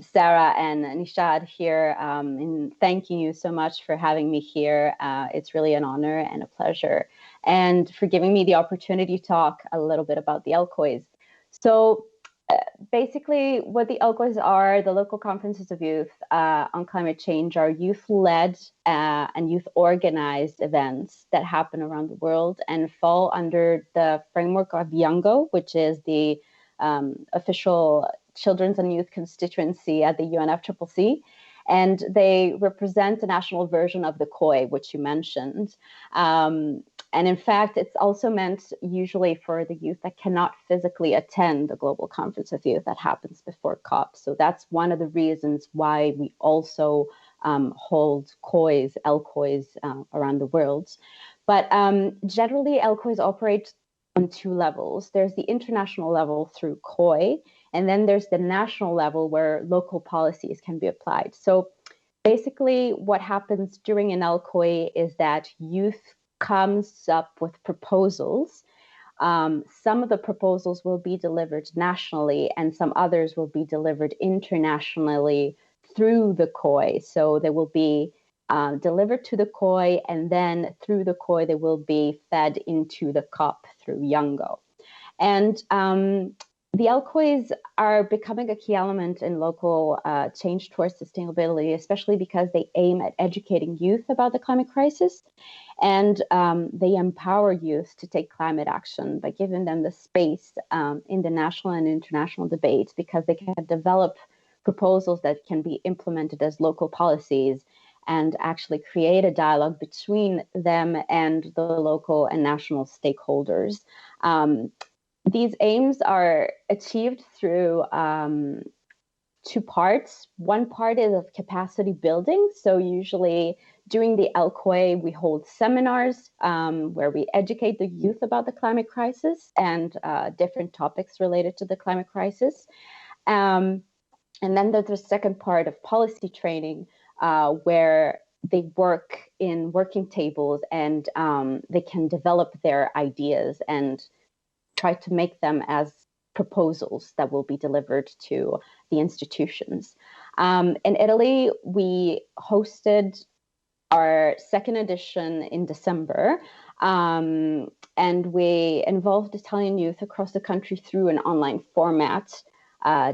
Sarah and Neeshad here in thanking you so much for having me here. It's really an honor and a pleasure, and for giving me the opportunity to talk a little bit about the LCOYs. So basically, what the LCOYs are, the local conferences of youth on climate change, are youth-led and youth-organized events that happen around the world and fall under the framework of YOUNGO, which is the official children's and youth constituency at the UNFCCC. And they represent the national version of the COY, which you mentioned. And in fact, it's also meant usually for the youth that cannot physically attend the Global Conference of Youth that happens before COP. So that's one of the reasons why we also hold COYs, LCOYs around the world. But generally, LCOYs operate on two levels. There's the international level through COY, and then there's the national level where local policies can be applied. So basically, what happens during an LCOY is that youth comes up with proposals. Some of the proposals will be delivered nationally, and some others will be delivered internationally through the COY. So they will be delivered to the COY, and then through the COY, they will be fed into the COP through YOUNGO. And The LCOYs are becoming a key element in local change towards sustainability, especially because they aim at educating youth about the climate crisis, and they empower youth to take climate action by giving them the space in the national and international debates, because they can develop proposals that can be implemented as local policies and actually create a dialogue between them and the local and national stakeholders. These aims are achieved through two parts. One part is of capacity building. So usually during the LCOY, we hold seminars where we educate the youth about the climate crisis and different topics related to the climate crisis. And then there's the second part of policy training, where they work in working tables and they can develop their ideas and try to make them as proposals that will be delivered to the institutions. In Italy, we hosted our second edition in December, and we involved Italian youth across the country through an online format,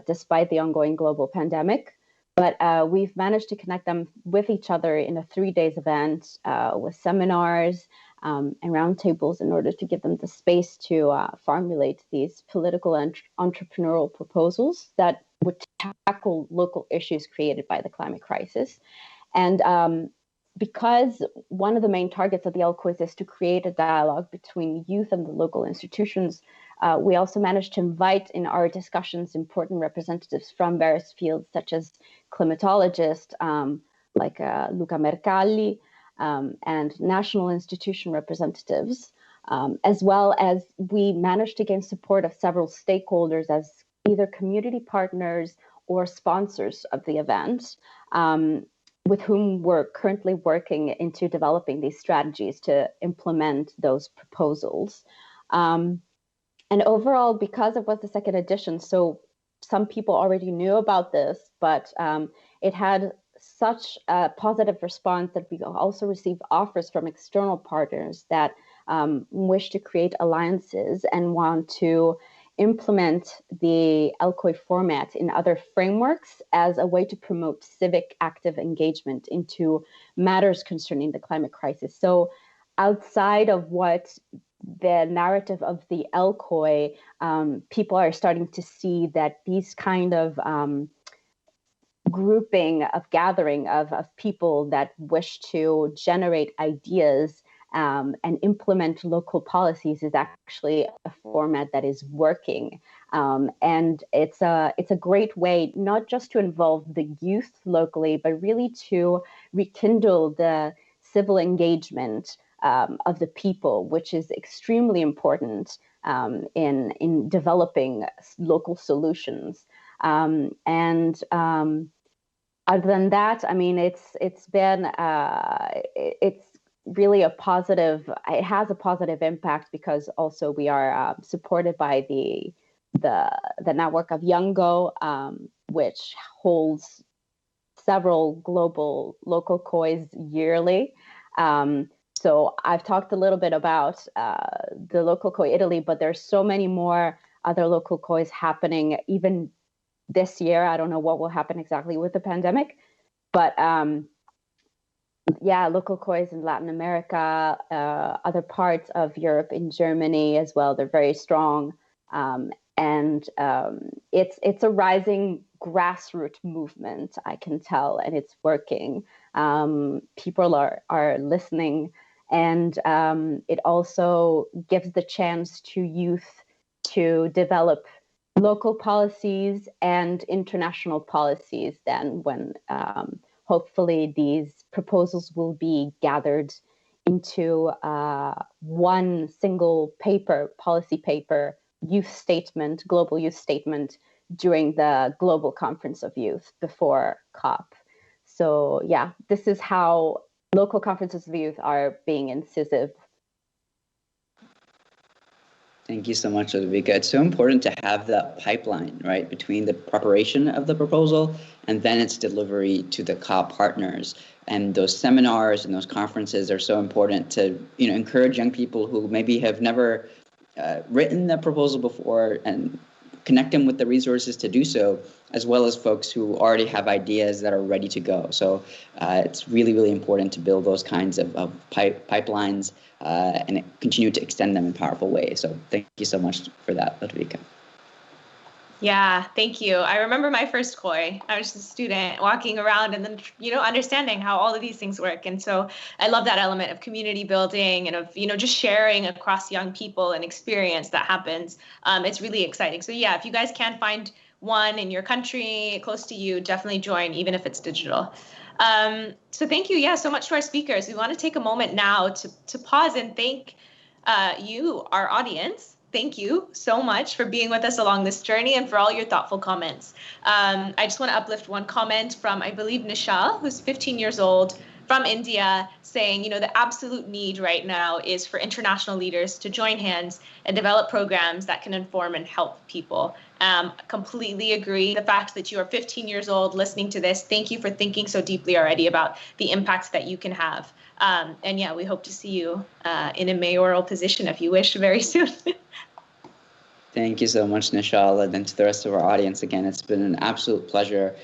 despite the ongoing global pandemic. But we've managed to connect them with each other in a 3-day event with seminars and roundtables in order to give them the space to formulate these political and entrepreneurial proposals that would tackle local issues created by the climate crisis. And because one of the main targets of the LCOYs is to create a dialogue between youth and the local institutions, we also managed to invite in our discussions important representatives from various fields, such as climatologists, like Luca Mercalli, and national institution representatives, as well as we managed to gain support of several stakeholders as either community partners or sponsors of the event, with whom we're currently working into developing these strategies to implement those proposals. And overall, because it was the second edition, so some people already knew about this, but it had such a positive response that we also received offers from external partners that wish to create alliances and want to implement the LCOY format in other frameworks as a way to promote civic active engagement into matters concerning the climate crisis. So outside of what the narrative of the LCOY, people are starting to see that these kind of grouping of gathering of people that wish to generate ideas and implement local policies is actually a format that is working. And it's a great way not just to involve the youth locally, but really to rekindle the civil engagement of the people, which is extremely important in developing local solutions. Other than that, I mean, it's really a positive. It has a positive impact because also we are supported by the network of YOUNGO, which holds several global local COYs yearly. So I've talked a little bit about the local COY Italy, but there's so many more other local COYs happening even this year. I don't know what will happen exactly with the pandemic, but yeah, local COYs in Latin America, other parts of Europe, in Germany as well. They're very strong, and it's a rising grassroots movement, I can tell, and it's working. People are listening, and it also gives the chance to youth to develop local policies and international policies then when hopefully these proposals will be gathered into one single paper, policy paper, youth statement, global youth statement during the Global Conference of Youth before COP. So yeah, this is how local conferences of youth are being incisive. Thank you so much, Lodovica. It's so important to have that pipeline, right, between the preparation of the proposal and then its delivery to the COP partners. And those seminars and those conferences are so important to, encourage young people who maybe have never written the proposal before and connect them with the resources to do so, as well as folks who already have ideas that are ready to go. So it's really, really important to build those kinds of pipelines and continue to extend them in powerful ways. So thank you so much for that, Lodovica. Yeah, thank you. I remember my first COY. I was just a student walking around and then, understanding how all of these things work. And so I love that element of community building and of, just sharing across young people and experience that happens. It's really exciting. So yeah, if you guys can find one in your country close to you, definitely join, even if it's digital. So thank you, so much to our speakers. We want to take a moment now to pause and thank you, our audience. Thank you so much for being with us along this journey and for all your thoughtful comments. I just want to uplift one comment from, I believe, Neeshad, who's 15 years old, from India, saying, the absolute need right now is for international leaders to join hands and develop programs that can inform and help people. Completely agree. The fact that you are 15 years old listening to this, thank you for thinking so deeply already about the impacts that you can have. And yeah, we hope to see you in a mayoral position, if you wish, very soon. Thank you so much, Neeshad, and to the rest of our audience. Again, it's been an absolute pleasure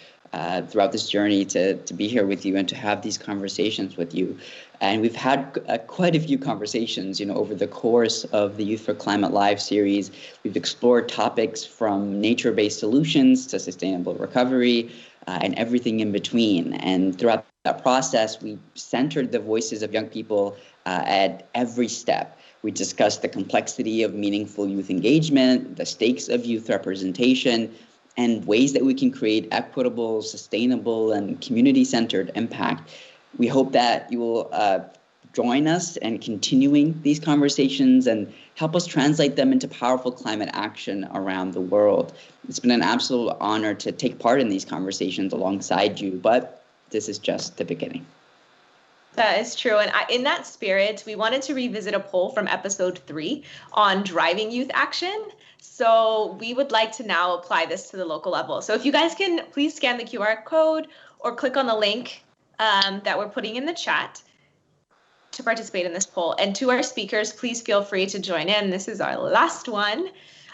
throughout this journey to be here with you and to have these conversations with you. And we've had quite a few conversations, over the course of the Youth for Climate Live series. We've explored topics from nature-based solutions to sustainable recovery and everything in between. And throughout that process, we centered the voices of young people at every step. We discussed the complexity of meaningful youth engagement, the stakes of youth representation, and ways that we can create equitable, sustainable, and community-centered impact. We hope that you will join us in continuing these conversations and help us translate them into powerful climate action around the world. It's been an absolute honor to take part in these conversations alongside you, but this is just the beginning. That is true. And in that spirit, we wanted to revisit a poll from episode 3 on driving youth action. So we would like to now apply this to the local level. So if you guys can please scan the QR code or click on the link that we're putting in the chat to participate in this poll. And to our speakers, please feel free to join in. This is our last one.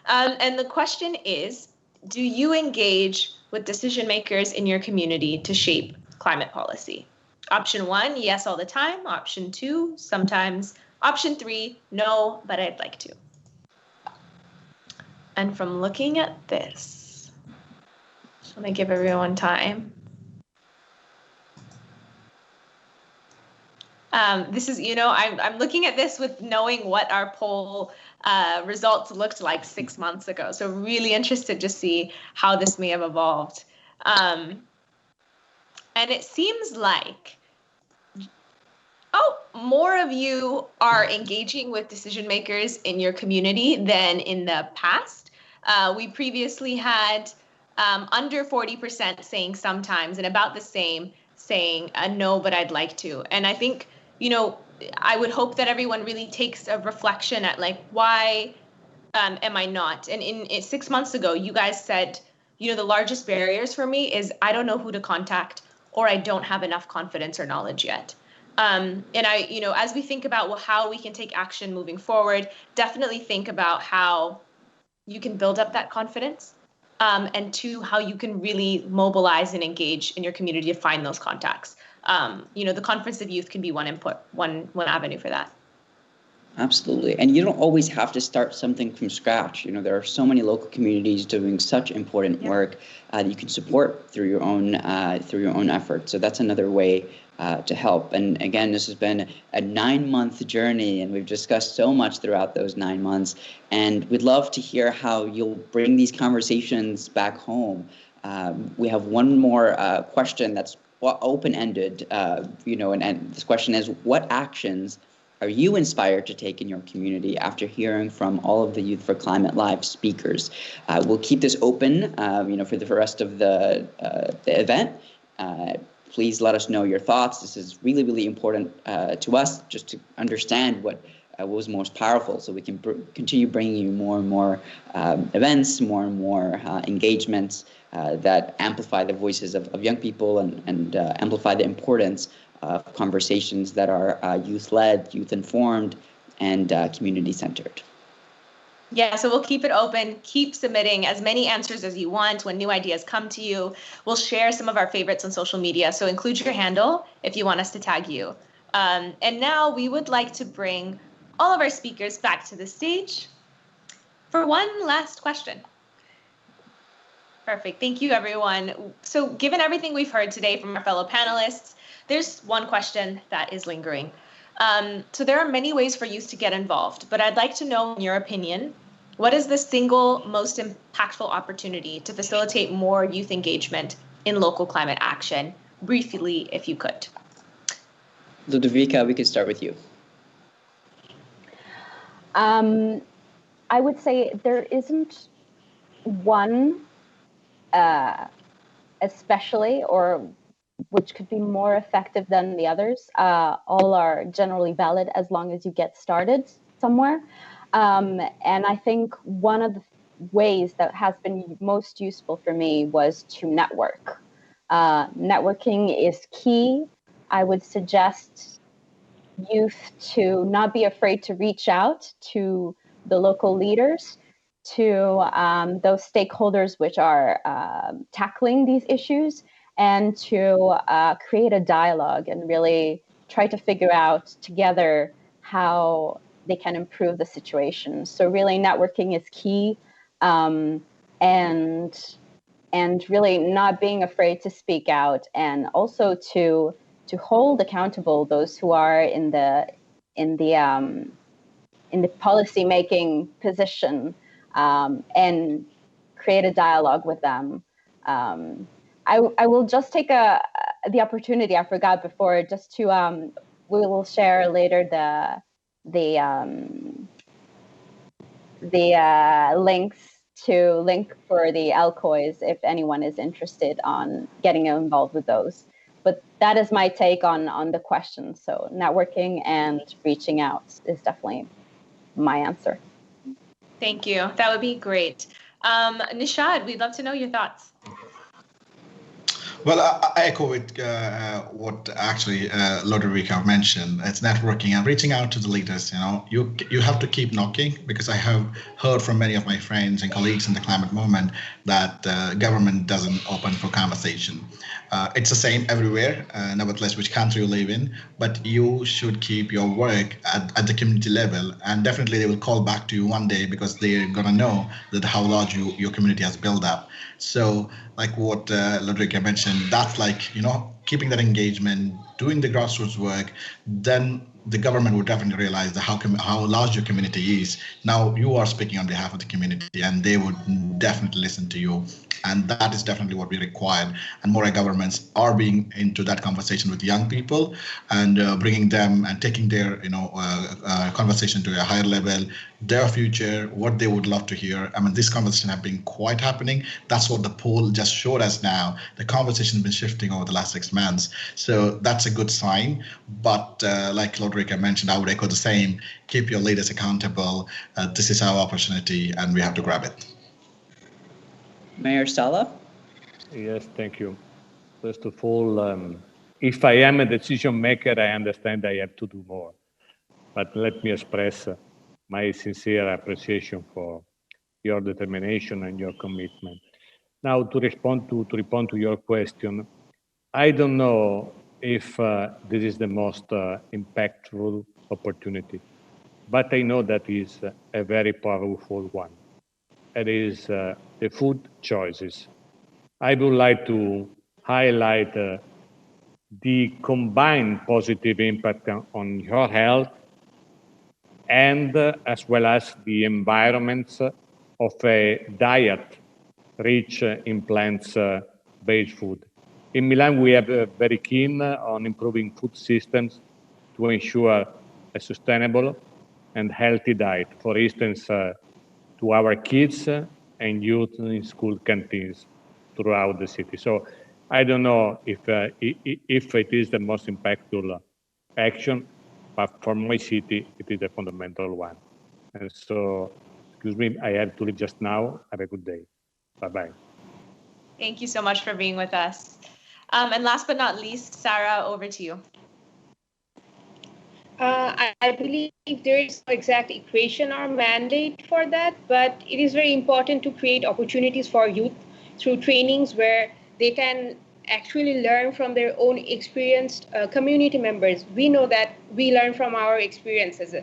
And the question is, do you engage with decision makers in your community to shape climate policy? Option 1, yes all the time. Option 2, sometimes. Option 3, no, but I'd like to. And from looking at this, just want to give everyone time. This is, I'm looking at this with knowing what our poll results looked like 6 months ago. So really interested to see how this may have evolved. And it seems like, more of you are engaging with decision makers in your community than in the past. We previously had under 40% saying sometimes and about the same saying no, but I'd like to. And I think, I would hope that everyone really takes a reflection at why am I not? And in 6 months ago, you guys said, the largest barriers for me is I don't know who to contact or I don't have enough confidence or knowledge yet. And as we think about how we can take action moving forward, definitely think about how you can build up that confidence, and 2, how you can really mobilize and engage in your community to find those contacts. The Conference of Youth can be one avenue for that. Absolutely. And you don't always have to start something from scratch. There are so many local communities doing such important work that you can support through your own effort. So that's another way to help. And again, this has been a 9-month journey, and we've discussed so much throughout those 9 months. And we'd love to hear how you'll bring these conversations back home. We have one more question that's open-ended, and this question is, what actions are you inspired to take in your community after hearing from all of the Youth for Climate Live speakers? We'll keep this open, for the rest of the event. Please let us know your thoughts. This is really, really important to us, just to understand what was most powerful, so we can continue bringing you more and more events, more and more engagements that amplify the voices of young people and amplify the importance of conversations that are youth-led, youth-informed, and community-centered. Yeah, so we'll keep it open. Keep submitting as many answers as you want when new ideas come to you. We'll share some of our favorites on social media, so include your handle if you want us to tag you. And now we would like to bring all of our speakers back to the stage for one last question. Perfect. Thank you, everyone. So given everything we've heard today from our fellow panelists, there's one question that is lingering. So there are many ways for youth to get involved, but I'd like to know, in your opinion, what is the single most impactful opportunity to facilitate more youth engagement in local climate action? Briefly, if you could. Lodovica, we could start with you. I would say there isn't one especially, or which could be more effective than the others. All are generally valid as long as you get started somewhere. And I think one of the ways that has been most useful for me was to network. Networking is key. I would suggest youth to not be afraid to reach out to the local leaders, to those stakeholders which are tackling these issues, and to create a dialogue and really try to figure out together how they can improve the situation. So really networking is key, and really not being afraid to speak out, and also to hold accountable those who are in the policy making position, and create a dialogue with them. I will just take the opportunity I forgot before, just to we will share later the links to link for the LCOYs if anyone is interested on getting involved with those. But that is my take on the question. So networking and reaching out is definitely my answer. Thank you. That would be great. Neeshad, we'd love to know your thoughts. Well, I echo with what actually Lodovica mentioned. It's networking and reaching out to the leaders. You have to keep knocking, because I have heard from many of my friends and colleagues in the climate movement that government doesn't open for conversation. It's the same everywhere, nevertheless, which country you live in, but you should keep your work at the community level, and definitely they will call back to you one day, because they're gonna know that how large your community has built up. So like what Lodovica mentioned, that's like, keeping that engagement, doing the grassroots work, then the government would definitely realize that how large your community is. Now you are speaking on behalf of the community, and they would definitely listen to you. And that is definitely what we require. And more governments are being into that conversation with young people, and bringing them and taking their conversation to a higher level, their future, what they would love to hear. I mean, this conversation have been quite happening. That's what the poll just showed us now. The conversation has been shifting over the last 6 months. So that's a good sign. But like Lodovica mentioned, I would echo the same. Keep your leaders accountable. This is our opportunity, and we have to grab it. Mayor Sala? Yes, thank you. First of all, if I am a decision maker, I understand I have to do more. But let me express my sincere appreciation for your determination and your commitment. Now, to respond to your question, I don't know if this is the most impactful opportunity, but I know that is a very powerful one. It is the food choices. I would like to highlight the combined positive impact on your health, and as well as the environments of a diet rich in plants-based food. In Milan, we are very keen on improving food systems to ensure a sustainable and healthy diet. For instance, to our kids and youth in school canteens throughout the city. So I don't know if it is the most impactful action, but for my city, it is a fundamental one. And so, excuse me, I have to leave just now. Have a good day. Bye-bye. Thank you so much for being with us. And last but not least, Sarah, over to you. I believe there is no exact equation or mandate for that, but it is very important to create opportunities for youth through trainings where they can actually learn from their own experienced community members. We know that we learn from our experiences.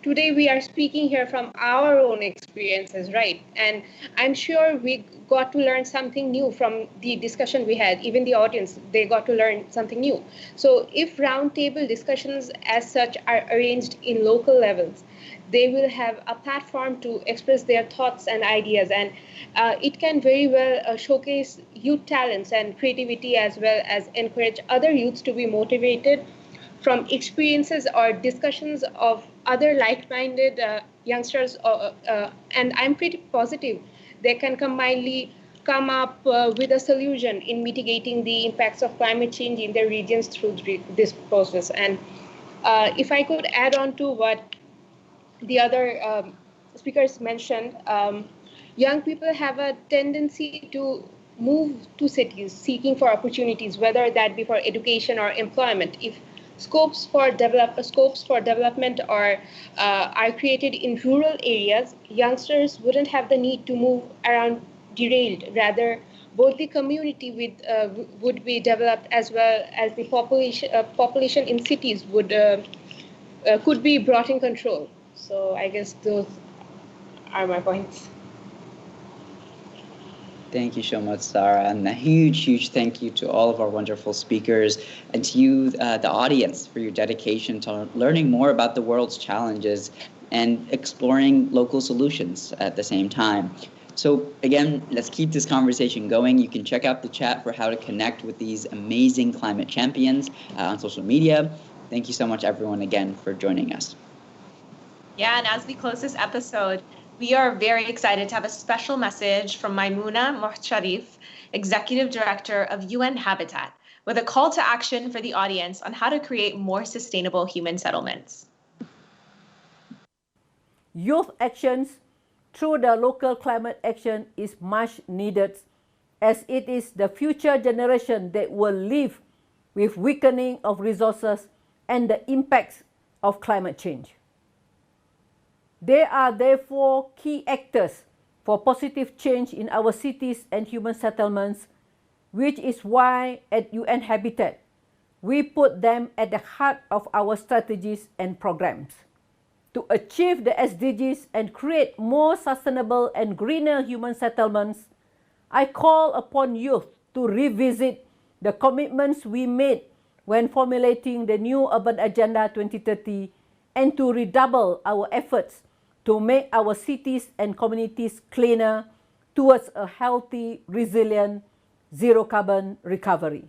Today we are speaking here from our own experiences, right? And I'm sure we got to learn something new from the discussion we had. Even the audience, they got to learn something new. So if roundtable discussions as such are arranged in local levels, they will have a platform to express their thoughts and ideas, and it can very well showcase youth talents and creativity, as well as encourage other youths to be motivated from experiences or discussions of other like-minded youngsters, and I'm pretty positive they can combinedly come up with a solution in mitigating the impacts of climate change in their regions through this process. And if I could add on to what the other speakers mentioned, young people have a tendency to move to cities seeking for opportunities, whether that be for education or employment. If scopes for development are created in rural areas, youngsters wouldn't have the need to move around derailed. Rather, both the community would be developed, as well as the population in cities could be brought in control. So I guess those are my points. Thank you so much, Sarah, and a huge thank you to all of our wonderful speakers and to you, the audience, for your dedication to learning more about the world's challenges and exploring local solutions at the same time. So again, let's keep this conversation going. You can check out the chat for how to connect with these amazing climate champions on social media. Thank you so much, everyone, again, for joining us. Yeah, and as we close this episode, we are very excited to have a special message from Maimunah Mohd Sharif, Executive Director of UN Habitat, with a call to action for the audience on how to create more sustainable human settlements. Youth actions through the local climate action is much needed, as it is the future generation that will live with weakening of resources and the impacts of climate change. They are therefore key actors for positive change in our cities and human settlements, which is why at UN Habitat, we put them at the heart of our strategies and programs. To achieve the SDGs and create more sustainable and greener human settlements, I call upon youth to revisit the commitments we made when formulating the new Urban Agenda 2030 and to redouble our efforts to make our cities and communities cleaner towards a healthy, resilient, zero-carbon recovery.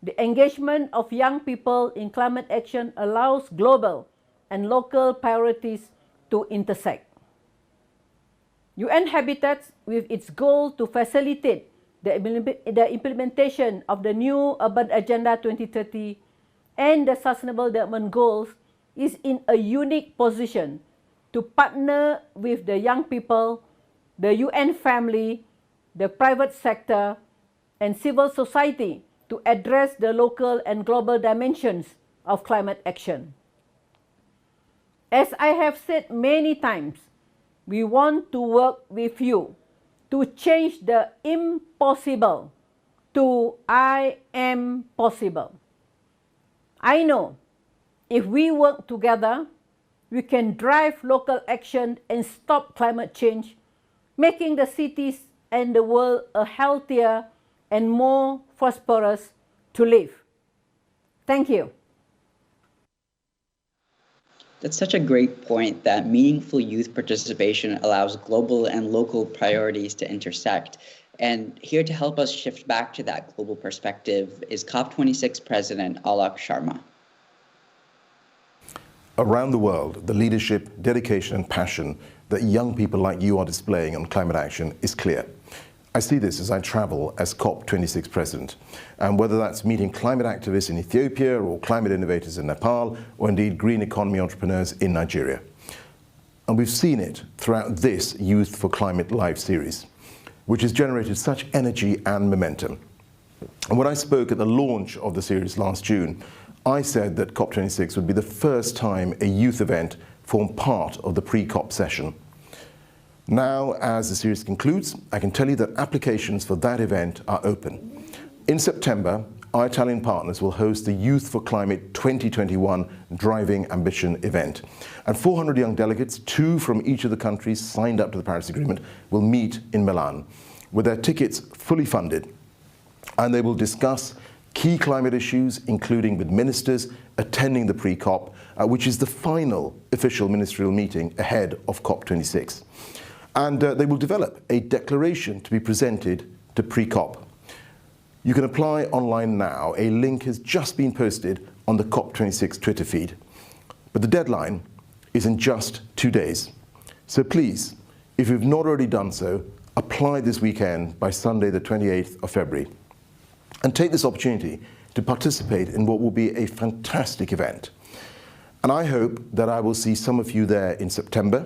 The engagement of young people in climate action allows global and local priorities to intersect. UN Habitat, with its goal to facilitate the implementation of the new Urban Agenda 2030 and the Sustainable Development Goals, is in a unique position to partner with the young people, the UN family, the private sector, and civil society to address the local and global dimensions of climate action. As I have said many times, we want to work with you to change the impossible to I am possible. I know if we work together, we can drive local action and stop climate change, making the cities and the world a healthier and more prosperous to live. Thank you. That's such a great point, that meaningful youth participation allows global and local priorities to intersect. And here to help us shift back to that global perspective is COP26 President Alok Sharma. Around the world, the leadership, dedication and passion that young people like you are displaying on climate action is clear. I see this as I travel as COP26 President, and whether that's meeting climate activists in Ethiopia or climate innovators in Nepal, or indeed green economy entrepreneurs in Nigeria. And we've seen it throughout this Youth for Climate Live series, which has generated such energy and momentum. And when I spoke at the launch of the series last June, I said that COP26 would be the first time a youth event formed part of the pre-COP session. Now, as the series concludes, I can tell you that applications for that event are open. In September, our Italian partners will host the Youth for Climate 2021 Driving Ambition event. And 400 young delegates, 2 from each of the countries signed up to the Paris Agreement, will meet in Milan with their tickets fully funded. And they will discuss key climate issues, including with ministers attending the pre-COP, which is the final official ministerial meeting ahead of COP26. And they will develop a declaration to be presented to pre-COP. You can apply online now. A link has just been posted on the COP26 Twitter feed. But the deadline is in just 2 days. So please, if you've not already done so, apply this weekend by Sunday the 28th of February. And take this opportunity to participate in what will be a fantastic event. And I hope that I will see some of you there in September.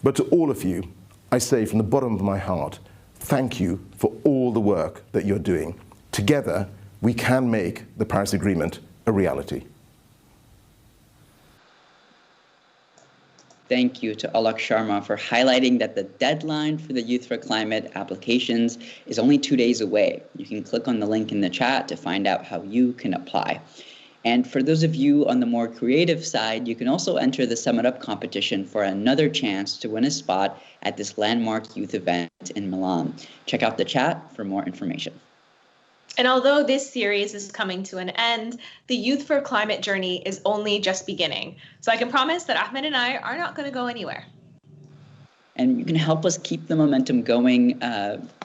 But to all of you, I say from the bottom of my heart, thank you for all the work that you're doing. Together, we can make the Paris Agreement a reality. Thank you to Alok Sharma for highlighting that the deadline for the Youth for Climate applications is only 2 days away. You can click on the link in the chat to find out how you can apply. And for those of you on the more creative side, you can also enter the SumItUp competition for another chance to win a spot at this landmark youth event in Milan. Check out the chat for more information. And although this series is coming to an end, the Youth for Climate journey is only just beginning. So I can promise that Ahmed and I are not going to go anywhere. And you can help us keep the momentum going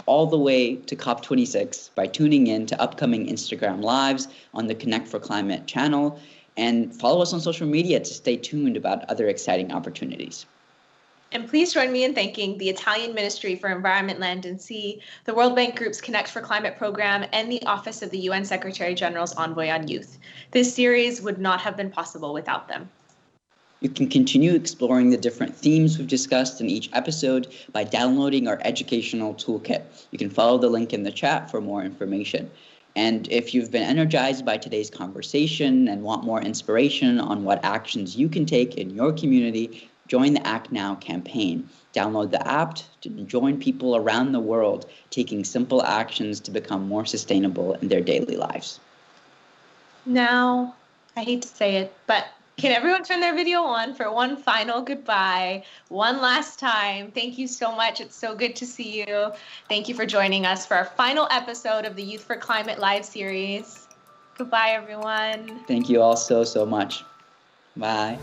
all the way to COP26 by tuning in to upcoming Instagram Lives on the Connect for Climate channel, and follow us on social media to stay tuned about other exciting opportunities. And please join me in thanking the Italian Ministry for Environment, Land and Sea, the World Bank Group's Connect for Climate program, and the Office of the UN Secretary General's Envoy on Youth. This series would not have been possible without them. You can continue exploring the different themes we've discussed in each episode by downloading our educational toolkit. You can follow the link in the chat for more information. And if you've been energized by today's conversation and want more inspiration on what actions you can take in your community, join the Act Now campaign. Download the app to join people around the world taking simple actions to become more sustainable in their daily lives. Now, I hate to say it, but can everyone turn their video on for one final goodbye, one last time? Thank you so much. It's so good to see you. Thank you for joining us for our final episode of the Youth for Climate Live series. Goodbye, everyone. Thank you all so much. Bye.